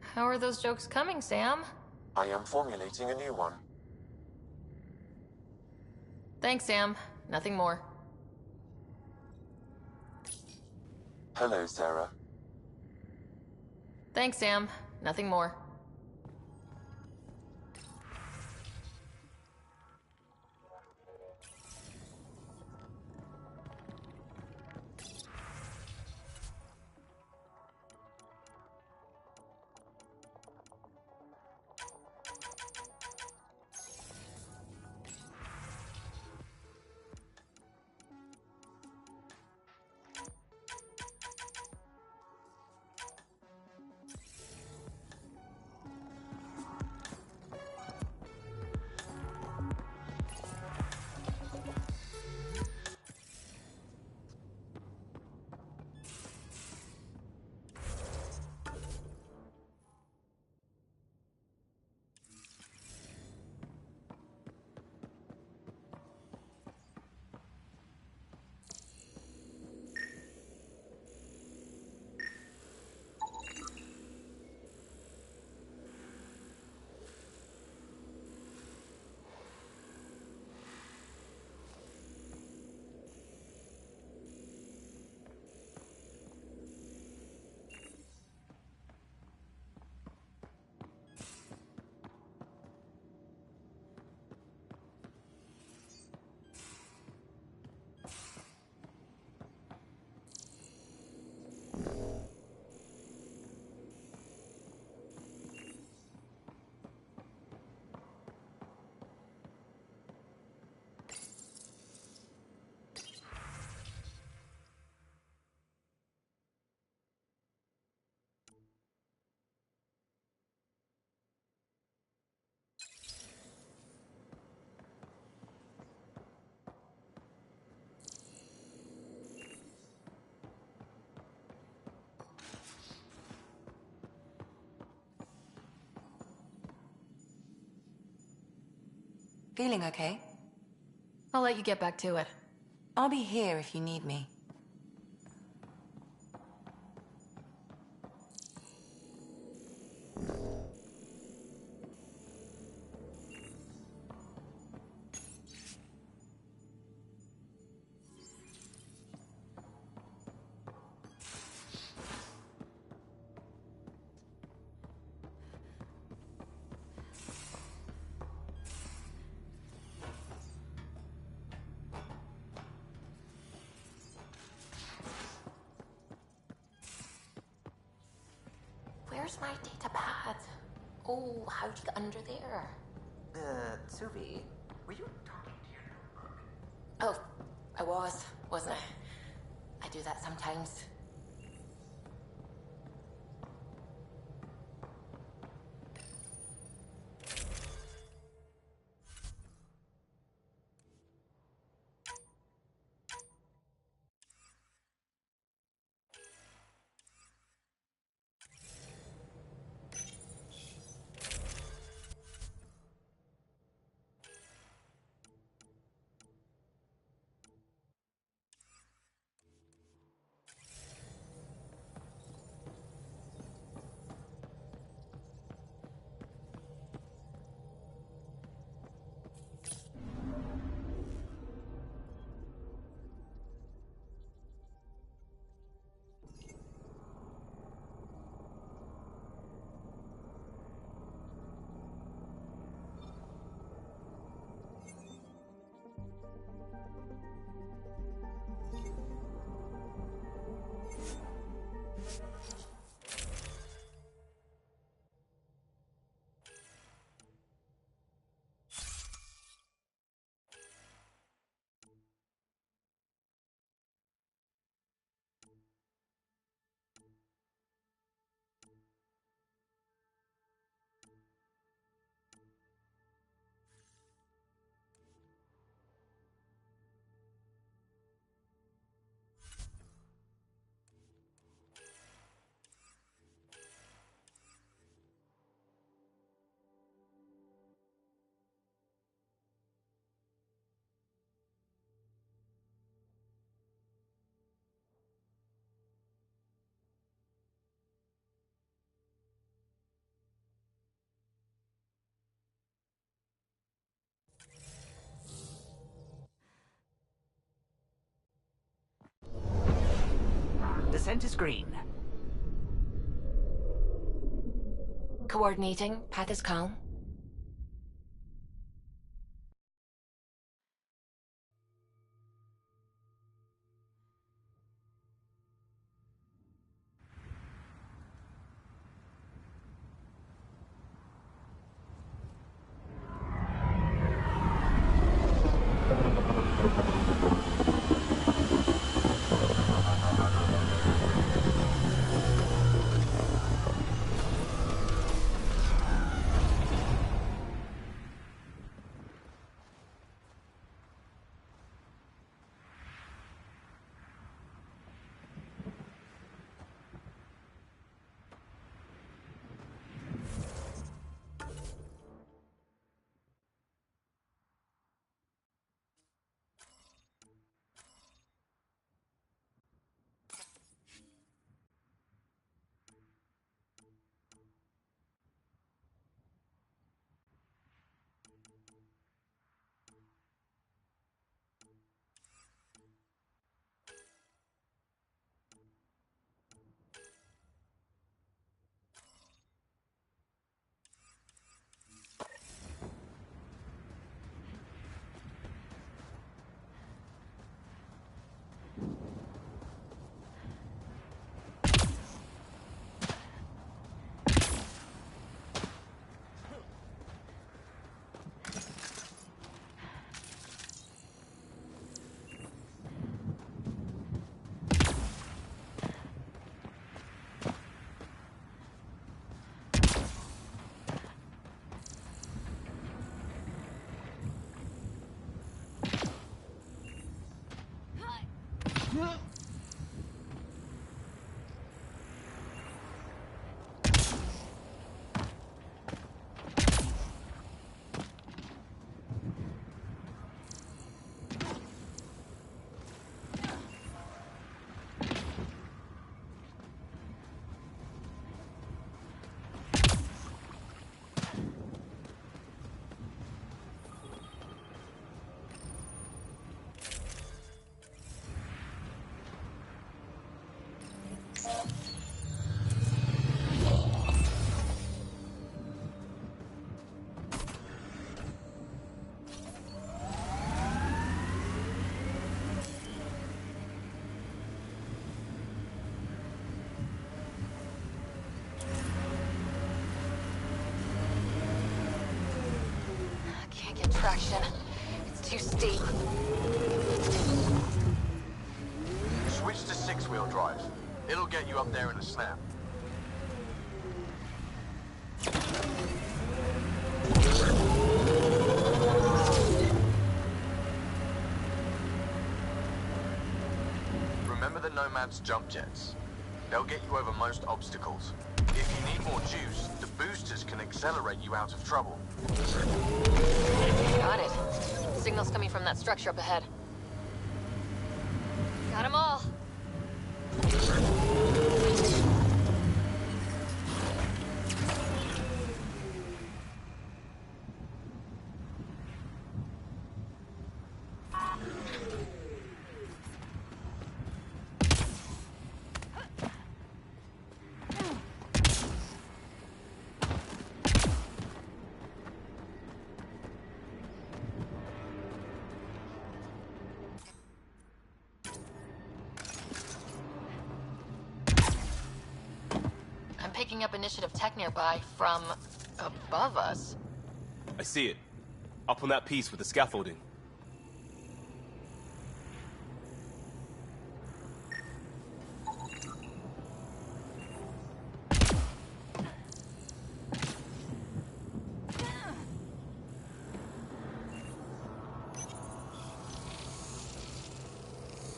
How are those jokes coming, Sam? I am formulating a new one. Thanks, Sam. Nothing more. Hello, Sarah. Thanks, Sam. Nothing more. Feeling okay? I'll let you get back to it. I'll be here if you need me. Where's my data pad? Oh, how'd you get under there? Suvi, were you talking to your notebook? Oh, I wasn't I? I do that sometimes. Descent is green. Coordinating. Path is calm. traction. It's too steep. Switch to six-wheel drive. It'll get you up there in a snap. Remember the Nomad's jump jets. They'll get you over most obstacles. If you need more juice, the boosters can accelerate you out of trouble. Got it. Signal's coming from that structure up ahead. Got 'em all. Picking up initiative tech nearby from above us. I see it. Up on that piece with the scaffolding.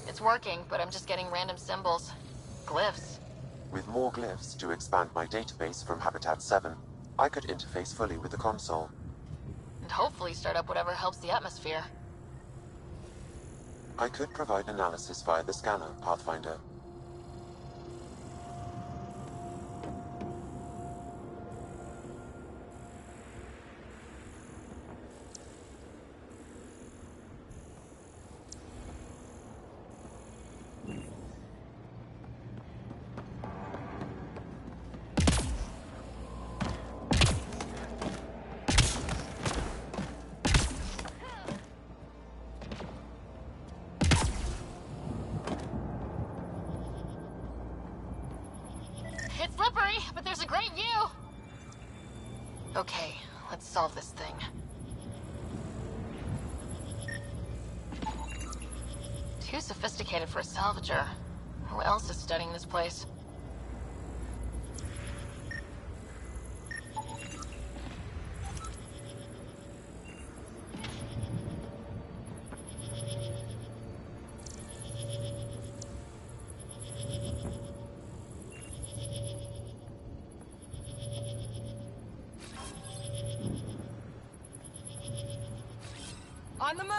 It's working, but I'm just getting random symbols. Glyphs. With more glyphs to expand my database from Habitat 7, I could interface fully with the console. And hopefully start up whatever helps the atmosphere. I could provide analysis via the scanner, Pathfinder. It's slippery, but there's a great view. Okay, let's solve this thing. Too sophisticated for a salvager. Who else is studying this place? On the move!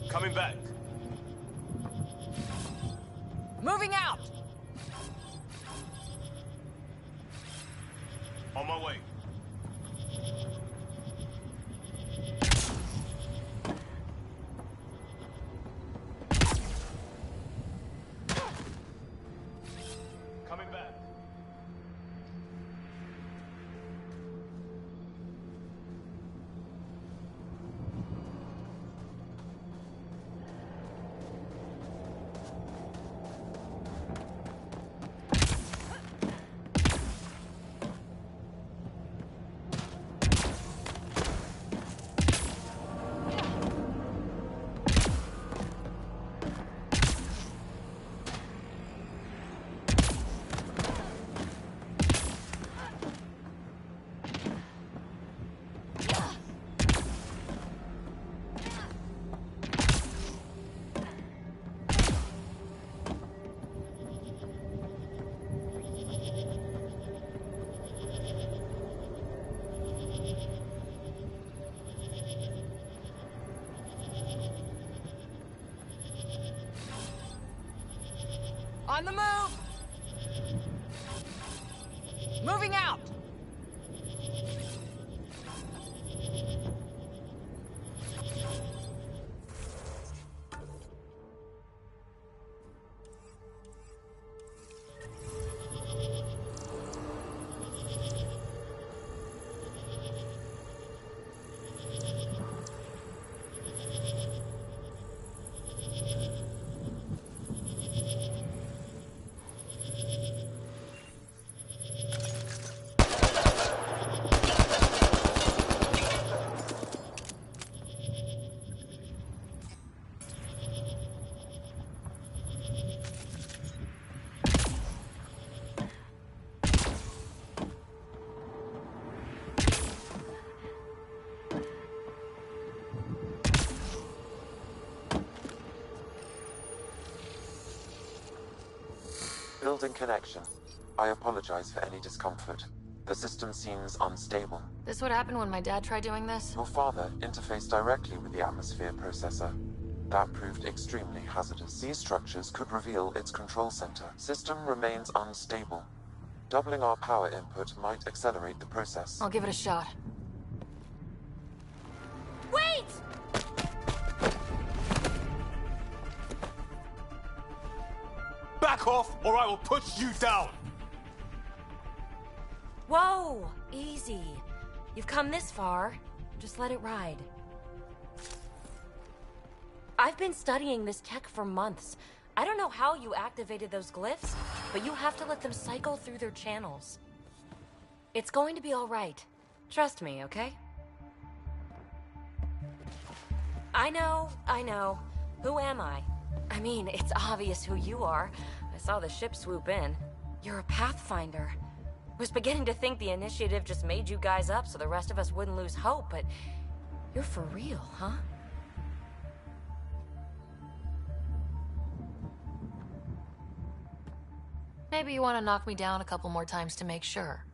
Coming back. Moving out! On the move! Moving out! Building connection. I apologize for any discomfort. The system seems unstable. This would happen when my dad tried doing this? Your father interfaced directly with the atmosphere processor. That proved extremely hazardous. These structures could reveal its control center. System remains unstable. Doubling our power input might accelerate the process. I'll give it a shot. Wait! Back off, or I will put you down! Whoa! Easy. You've come this far. Just let it ride. I've been studying this tech for months. I don't know how you activated those glyphs, but you have to let them cycle through their channels. It's going to be all right. Trust me, okay? I know. Who am I? I mean, it's obvious who you are. I saw the ship swoop in. You're a Pathfinder. Was beginning to think the initiative just made you guys up so the rest of us wouldn't lose hope, but you're for real, huh? Maybe you want to knock me down a couple more times to make sure.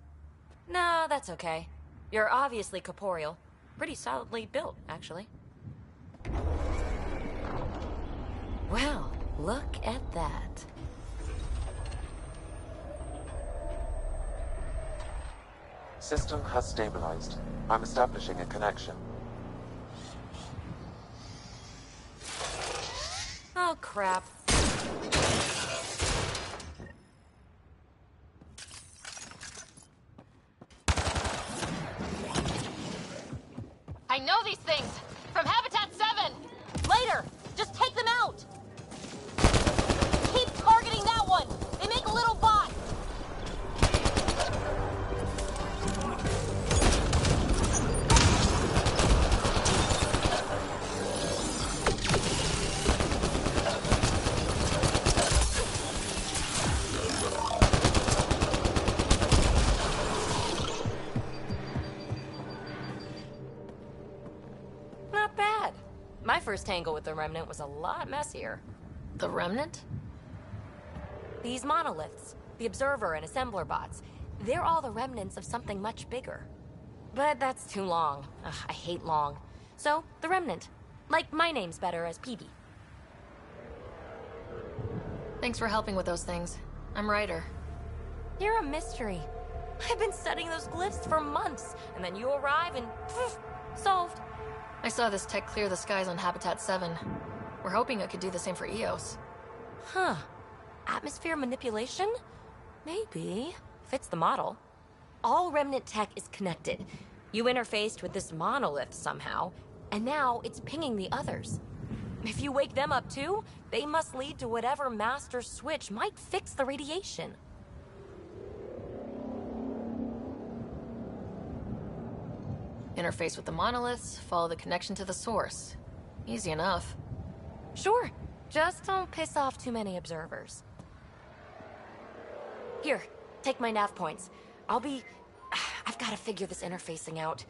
No, that's okay. You're obviously corporeal. Pretty solidly built, actually. Well, look at that. System has stabilized. I'm establishing a connection. Oh, crap. I know these things! From Habitat 7! Later! Just take them out! Keep targeting that one! They make little bots! Not bad. My first tangle with the Remnant was a lot messier. The Remnant? These monoliths, the Observer and Assembler bots, they're all the remnants of something much bigger. But that's too long. Ugh, I hate long. So, the Remnant. Like, my name's better as Peavy. Thanks for helping with those things. I'm Ryder. You're a mystery. I've been studying those glyphs for months, and then you arrive and poof, solved. I saw this tech clear the skies on Habitat 7. We're hoping it could do the same for EOS. Huh. Atmosphere manipulation? Maybe. Fits the model. All Remnant tech is connected. You interfaced with this monolith somehow, and now it's pinging the others. If you wake them up too, they must lead to whatever master switch might fix the radiation. Interface with the monoliths, follow the connection to the source. Easy enough. Sure. Just don't piss off too many observers. Here, take my nav points. I've got to figure this interfacing out.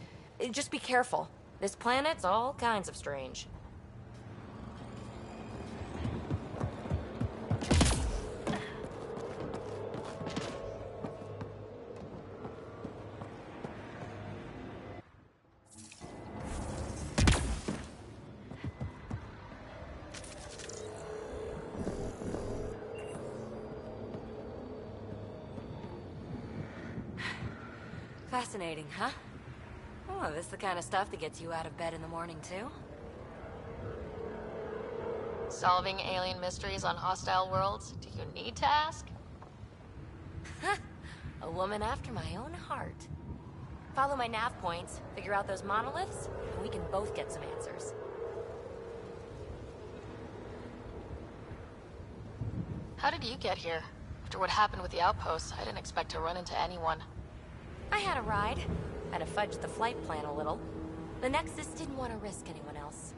Just be careful. This planet's all kinds of strange. Fascinating, huh? Oh, this is the kind of stuff that gets you out of bed in the morning, too? Solving alien mysteries on hostile worlds? Do you need to ask? A woman after my own heart. Follow my nav points, figure out those monoliths, and we can both get some answers. How did you get here? After what happened with the outposts, I didn't expect to run into anyone. I had a ride. Had to fudge the flight plan a little. The Nexus didn't want to risk anyone else.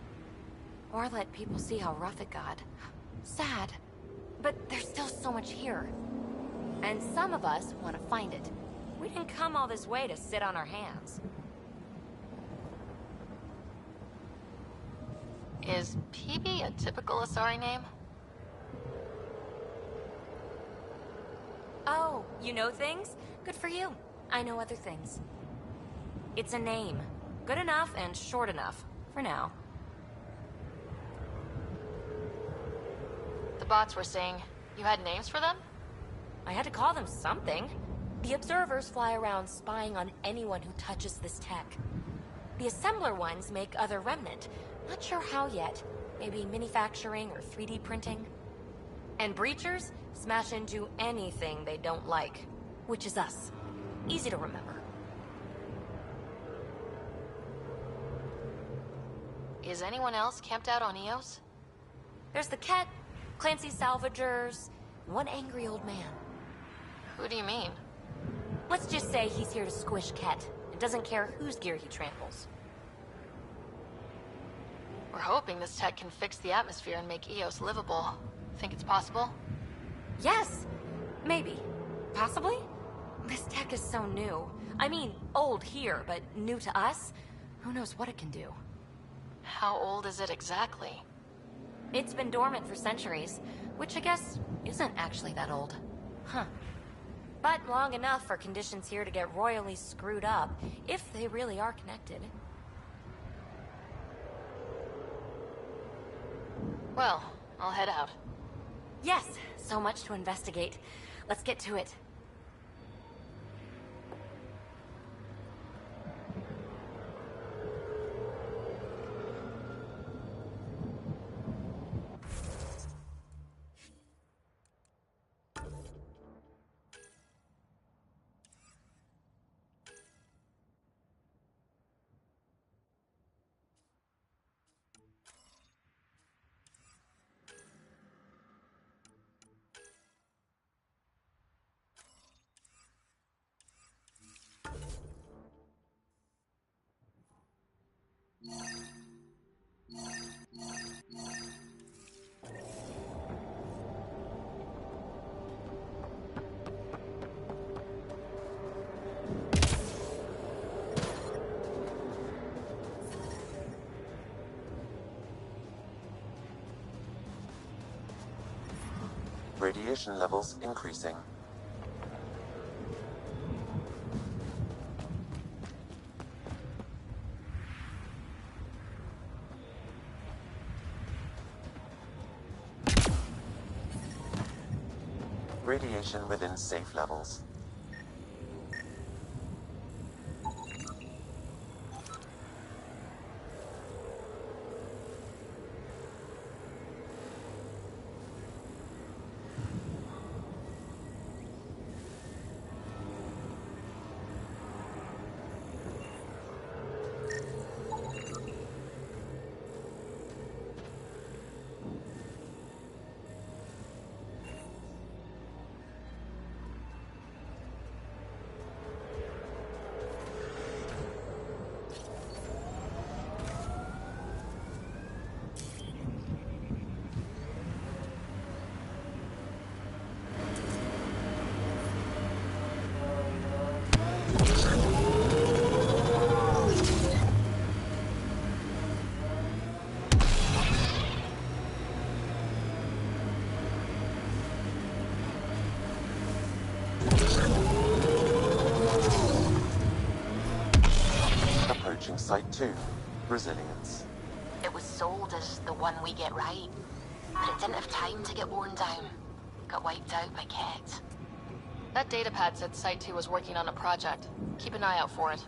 Or let people see how rough it got. Sad. But there's still so much here. And some of us want to find it. We didn't come all this way to sit on our hands. Is PB a typical Asari name? Oh, you know things? Good for you. I know other things. It's a name. Good enough and short enough. For now. The bots were saying you had names for them? I had to call them something. The observers fly around spying on anyone who touches this tech. The assembler ones make other remnant. Not sure how yet. Maybe manufacturing or 3D printing. And breachers smash into anything they don't like. Which is us. Easy to remember. Is anyone else camped out on Eos? There's the Ket, Clancy Salvagers, one angry old man. Who do you mean? Let's just say he's here to squish Ket, and doesn't care whose gear he tramples. We're hoping this tech can fix the atmosphere and make Eos livable. Think it's possible? Yes! Maybe. Possibly? This tech is so new. I mean, old here, but new to us? Who knows what it can do? How old is it exactly? It's been dormant for centuries, which I guess isn't actually that old. Huh. But long enough for conditions here to get royally screwed up, if they really are connected. Well, I'll head out. Yes, so much to investigate. Let's get to it. Radiation levels increasing. Radiation within safe levels. Site 2, Resilience. It was sold as the one we get right, but it didn't have time to get worn down. Got wiped out by Ket. That datapad said Site 2 was working on a project. Keep an eye out for it.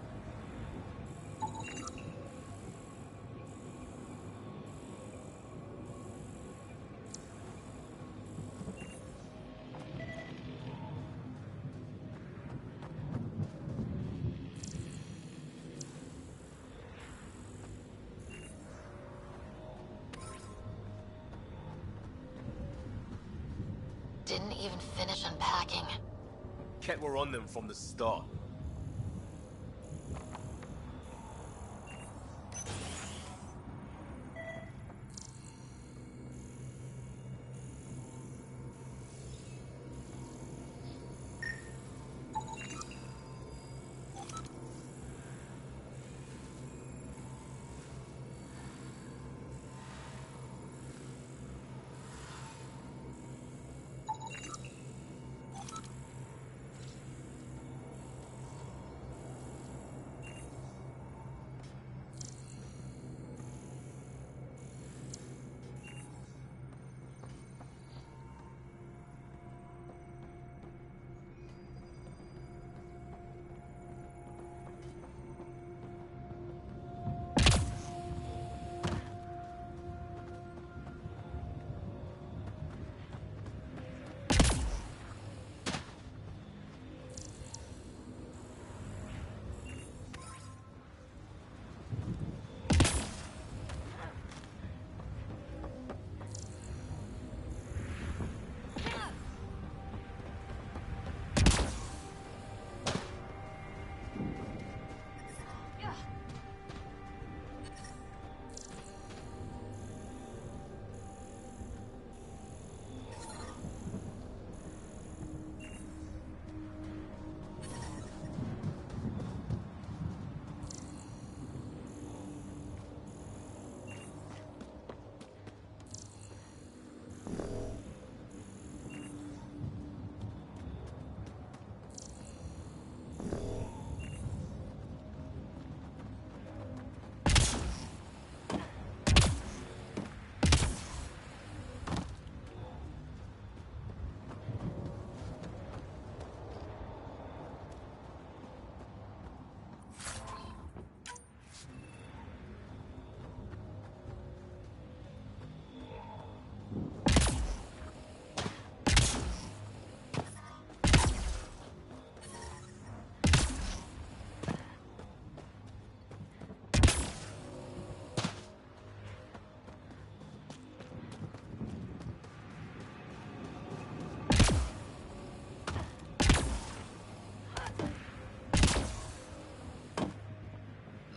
Didn't even finish unpacking. Ket were on them from the start.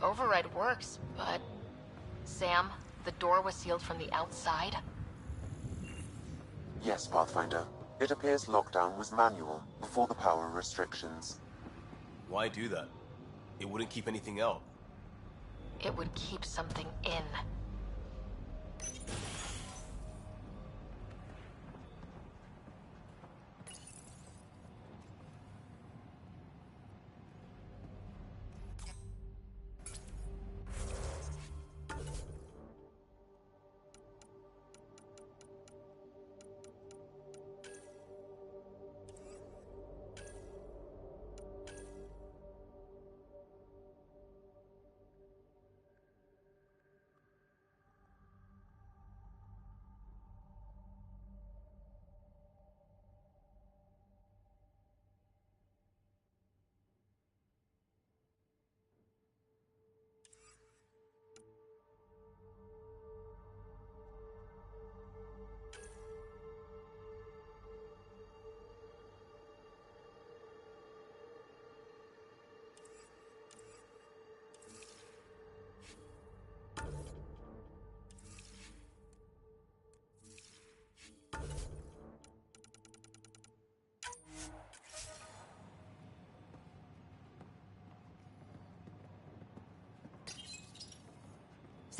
Override works, but... Sam, the door was sealed from the outside? Yes, Pathfinder. It appears lockdown was manual, before the power restrictions. Why do that? It wouldn't keep anything out. It would keep something in.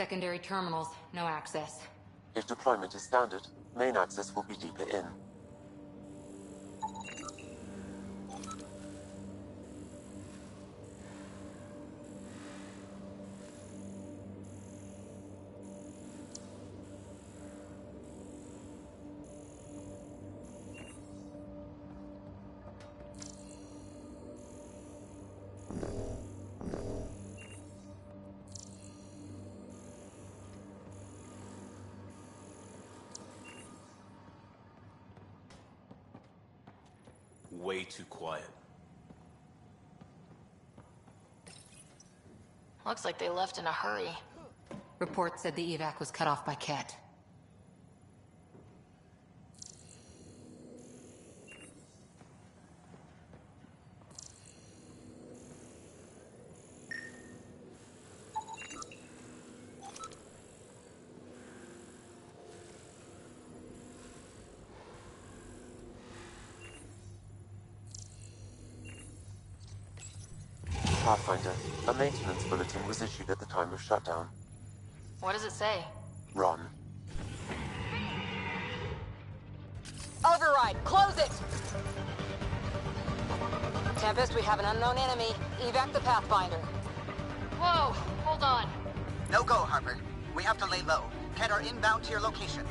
Secondary terminals, no access. If deployment is standard, main access will be deeper in. Way too quiet. Looks like they left in a hurry. Report said the evac was cut off by Ket. Pathfinder, a maintenance bulletin was issued at the time of shutdown. What does it say? Run. Override, close it! Tempest, we have an unknown enemy. Evac the Pathfinder. Whoa, hold on. No go, Harper. We have to lay low. Ket are inbound to your location.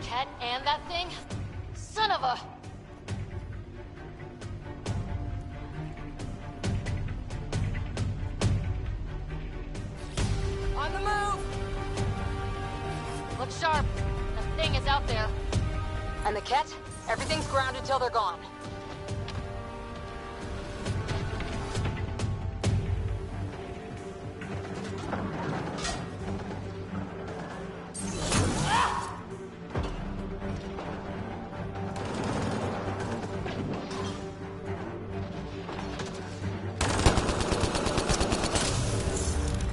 Ket and that thing? Son of a... On the move! Look sharp. That thing is out there. And the Ket? Everything's grounded till they're gone.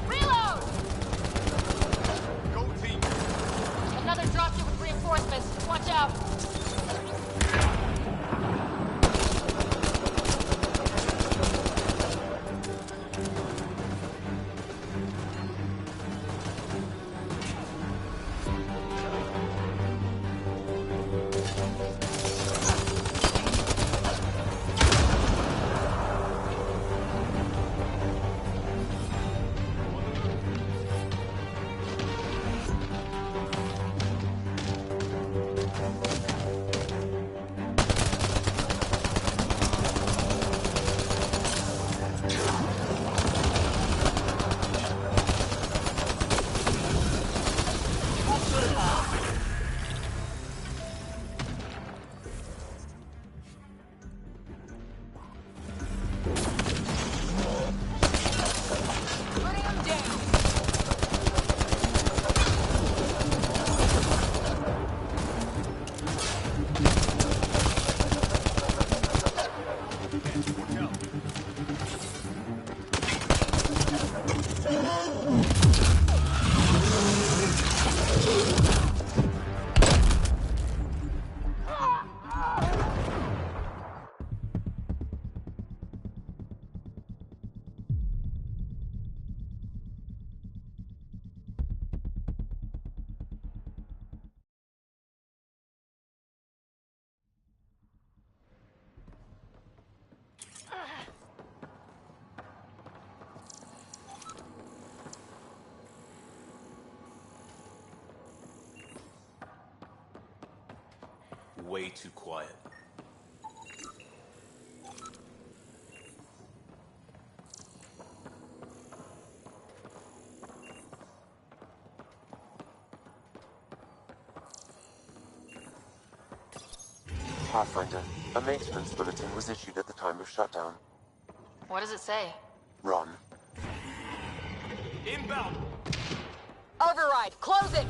Reload! Go team! Another dropship with reinforcements. Watch out! Putting them down! Way too quiet. Pathfinder, a maintenance bulletin was issued at the time of shutdown. What does it say? Run. Inbound! Override, close it!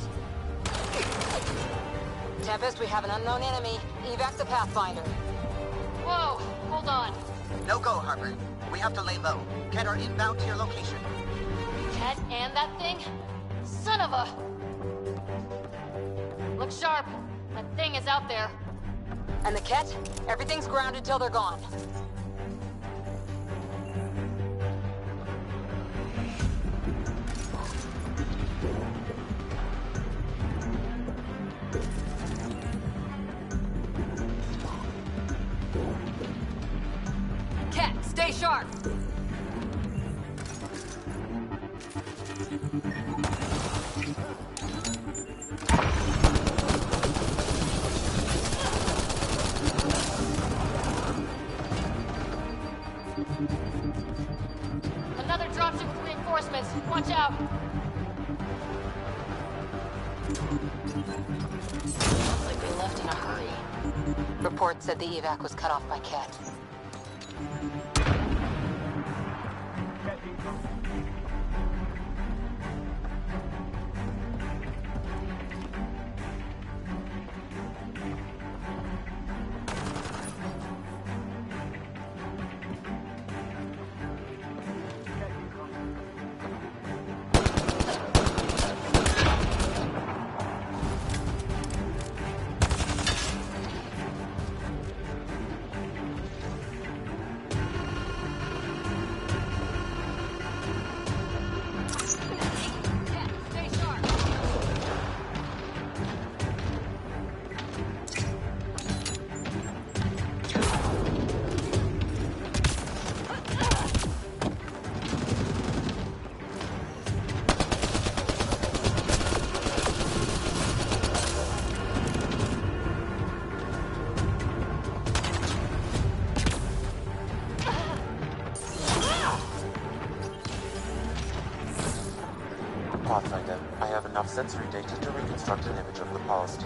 Tempest, we have an unknown enemy. Evac the Pathfinder. Whoa, hold on. No go, Harper. We have to lay low. Ket are inbound to your location. Ket and that thing? Son of a... Look sharp. That thing is out there. And the Ket? Everything's grounded till they're gone. Ket, stay sharp! Another dropship with reinforcements. Watch out. report said the evac was cut off by Ket. Pathfinder, I have enough sensory data to reconstruct an image of the past.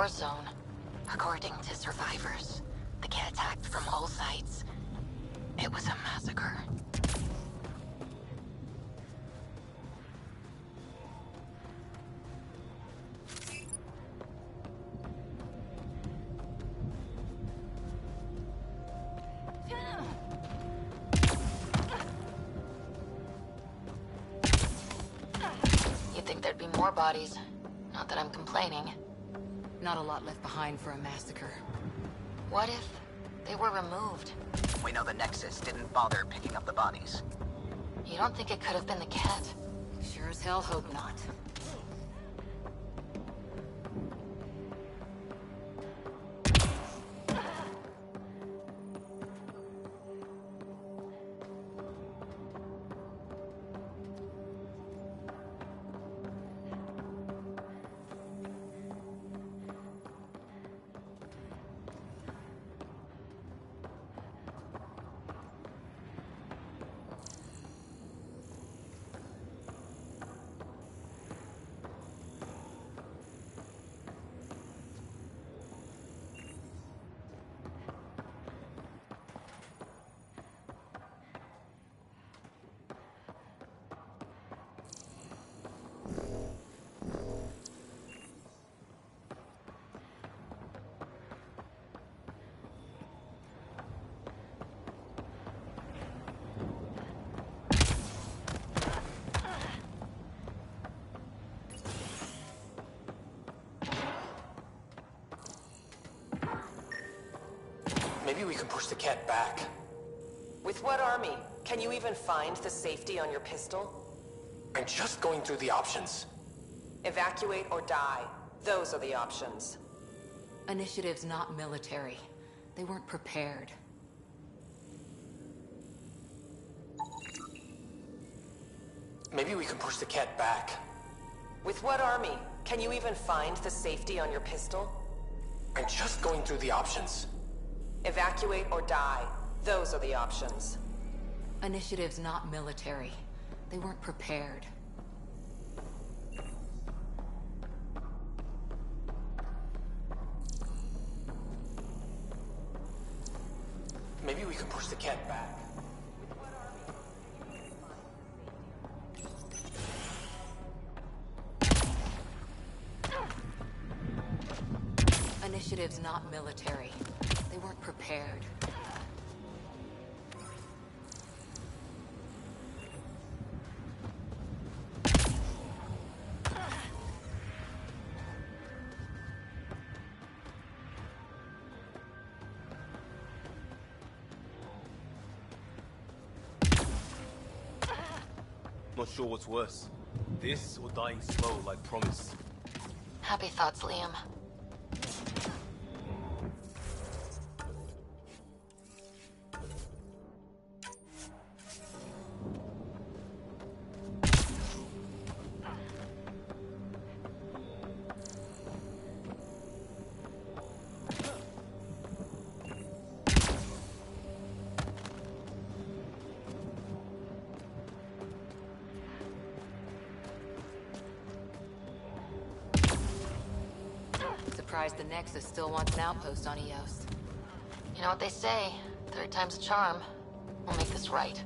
war zone. According to survivors, the kid attacked from all sides. It was a massacre. You'd think there'd be more bodies. Not that I'm complaining. Not a lot left behind for a massacre. What if they were removed? We know the Nexus didn't bother picking up the bodies. You don't think it could have been the cat? Sure as hell hope not. we can push the cat back. With what army? Can you even find the safety on your pistol? I'm just going through the options. Evacuate or die. Those are the options. Initiative's not military. They weren't prepared. Maybe we can push the cat back. With what army? Can you even find the safety on your pistol? I'm just going through the options. Evacuate or die. Those are the options. Initiative's not military. They weren't prepared. Maybe we can push the cat back. Initiative's not military. They weren't prepared. Not sure what's worse. This or dying slow like promise. Happy thoughts, Liam. Surprised the Nexus still wants an outpost on Eos. You know what they say, third time's a charm. We'll make this right.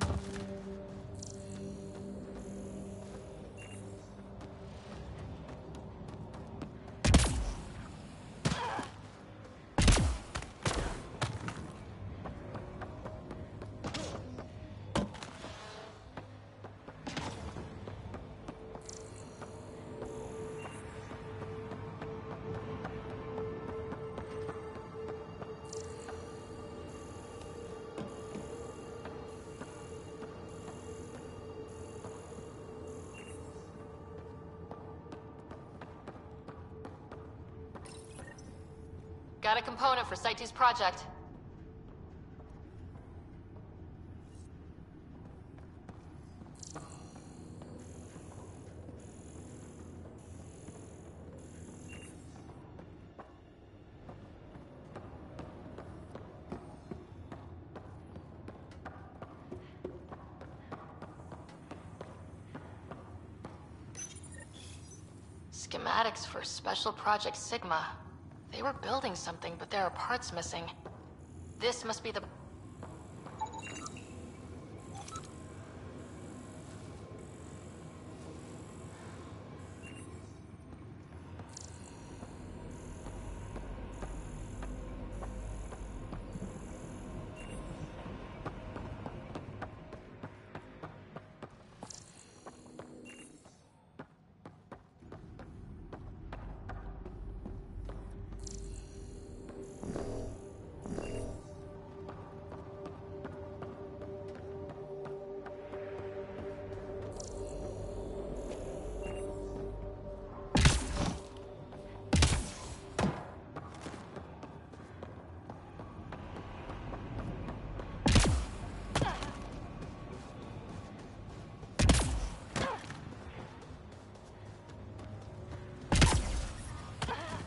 Got a component for Site 2's project. Schematics for Special Project Sigma. They were building something, but there are parts missing. This must be the...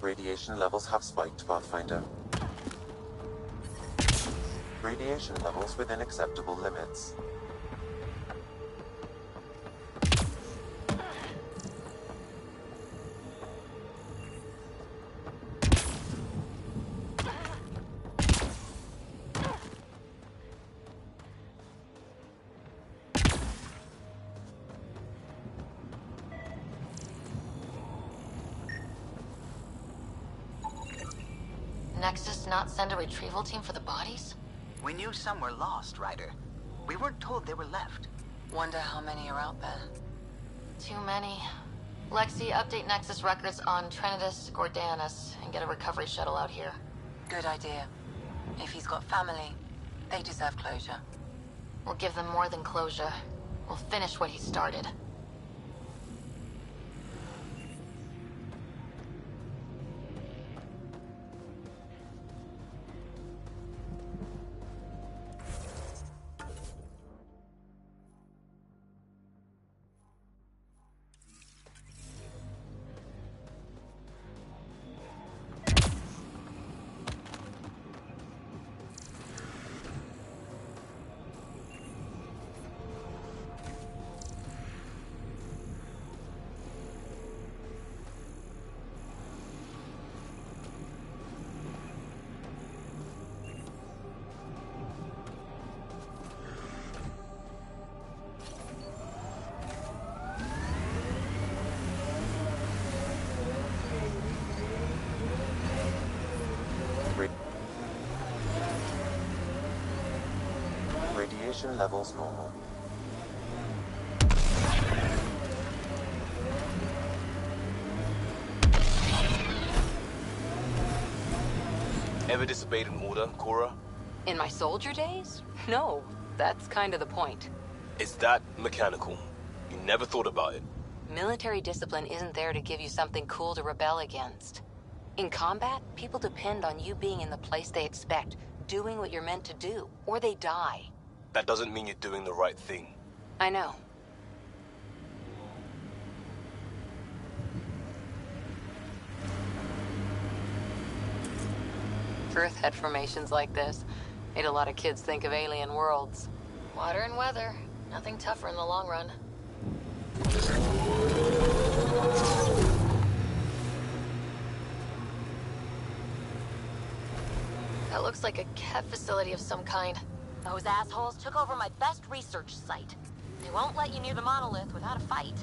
Radiation levels have spiked, Pathfinder. Radiation levels within acceptable limits. Nexus not send a retrieval team for the bodies? We knew some were lost, Ryder. We weren't told they were left. Wonder how many are out there. Too many. Lexi, update Nexus records on Trinitas Gordanus and get a recovery shuttle out here. Good idea. If he's got family, they deserve closure. We'll give them more than closure. We'll finish what he started. Radiation levels normal. Ever disobeyed an order, Cora? In my soldier days? No, that's kind of the point. It's that mechanical. You never thought about it. Military discipline isn't there to give you something cool to rebel against. In combat, people depend on you being in the place they expect, doing what you're meant to do, or they die. That doesn't mean you're doing the right thing. I know. Earth had formations like this. Made a lot of kids think of alien worlds. Water and weather. Nothing tougher in the long run. That looks like a Kev facility of some kind. Those assholes took over my best research site. They won't let you near the monolith without a fight.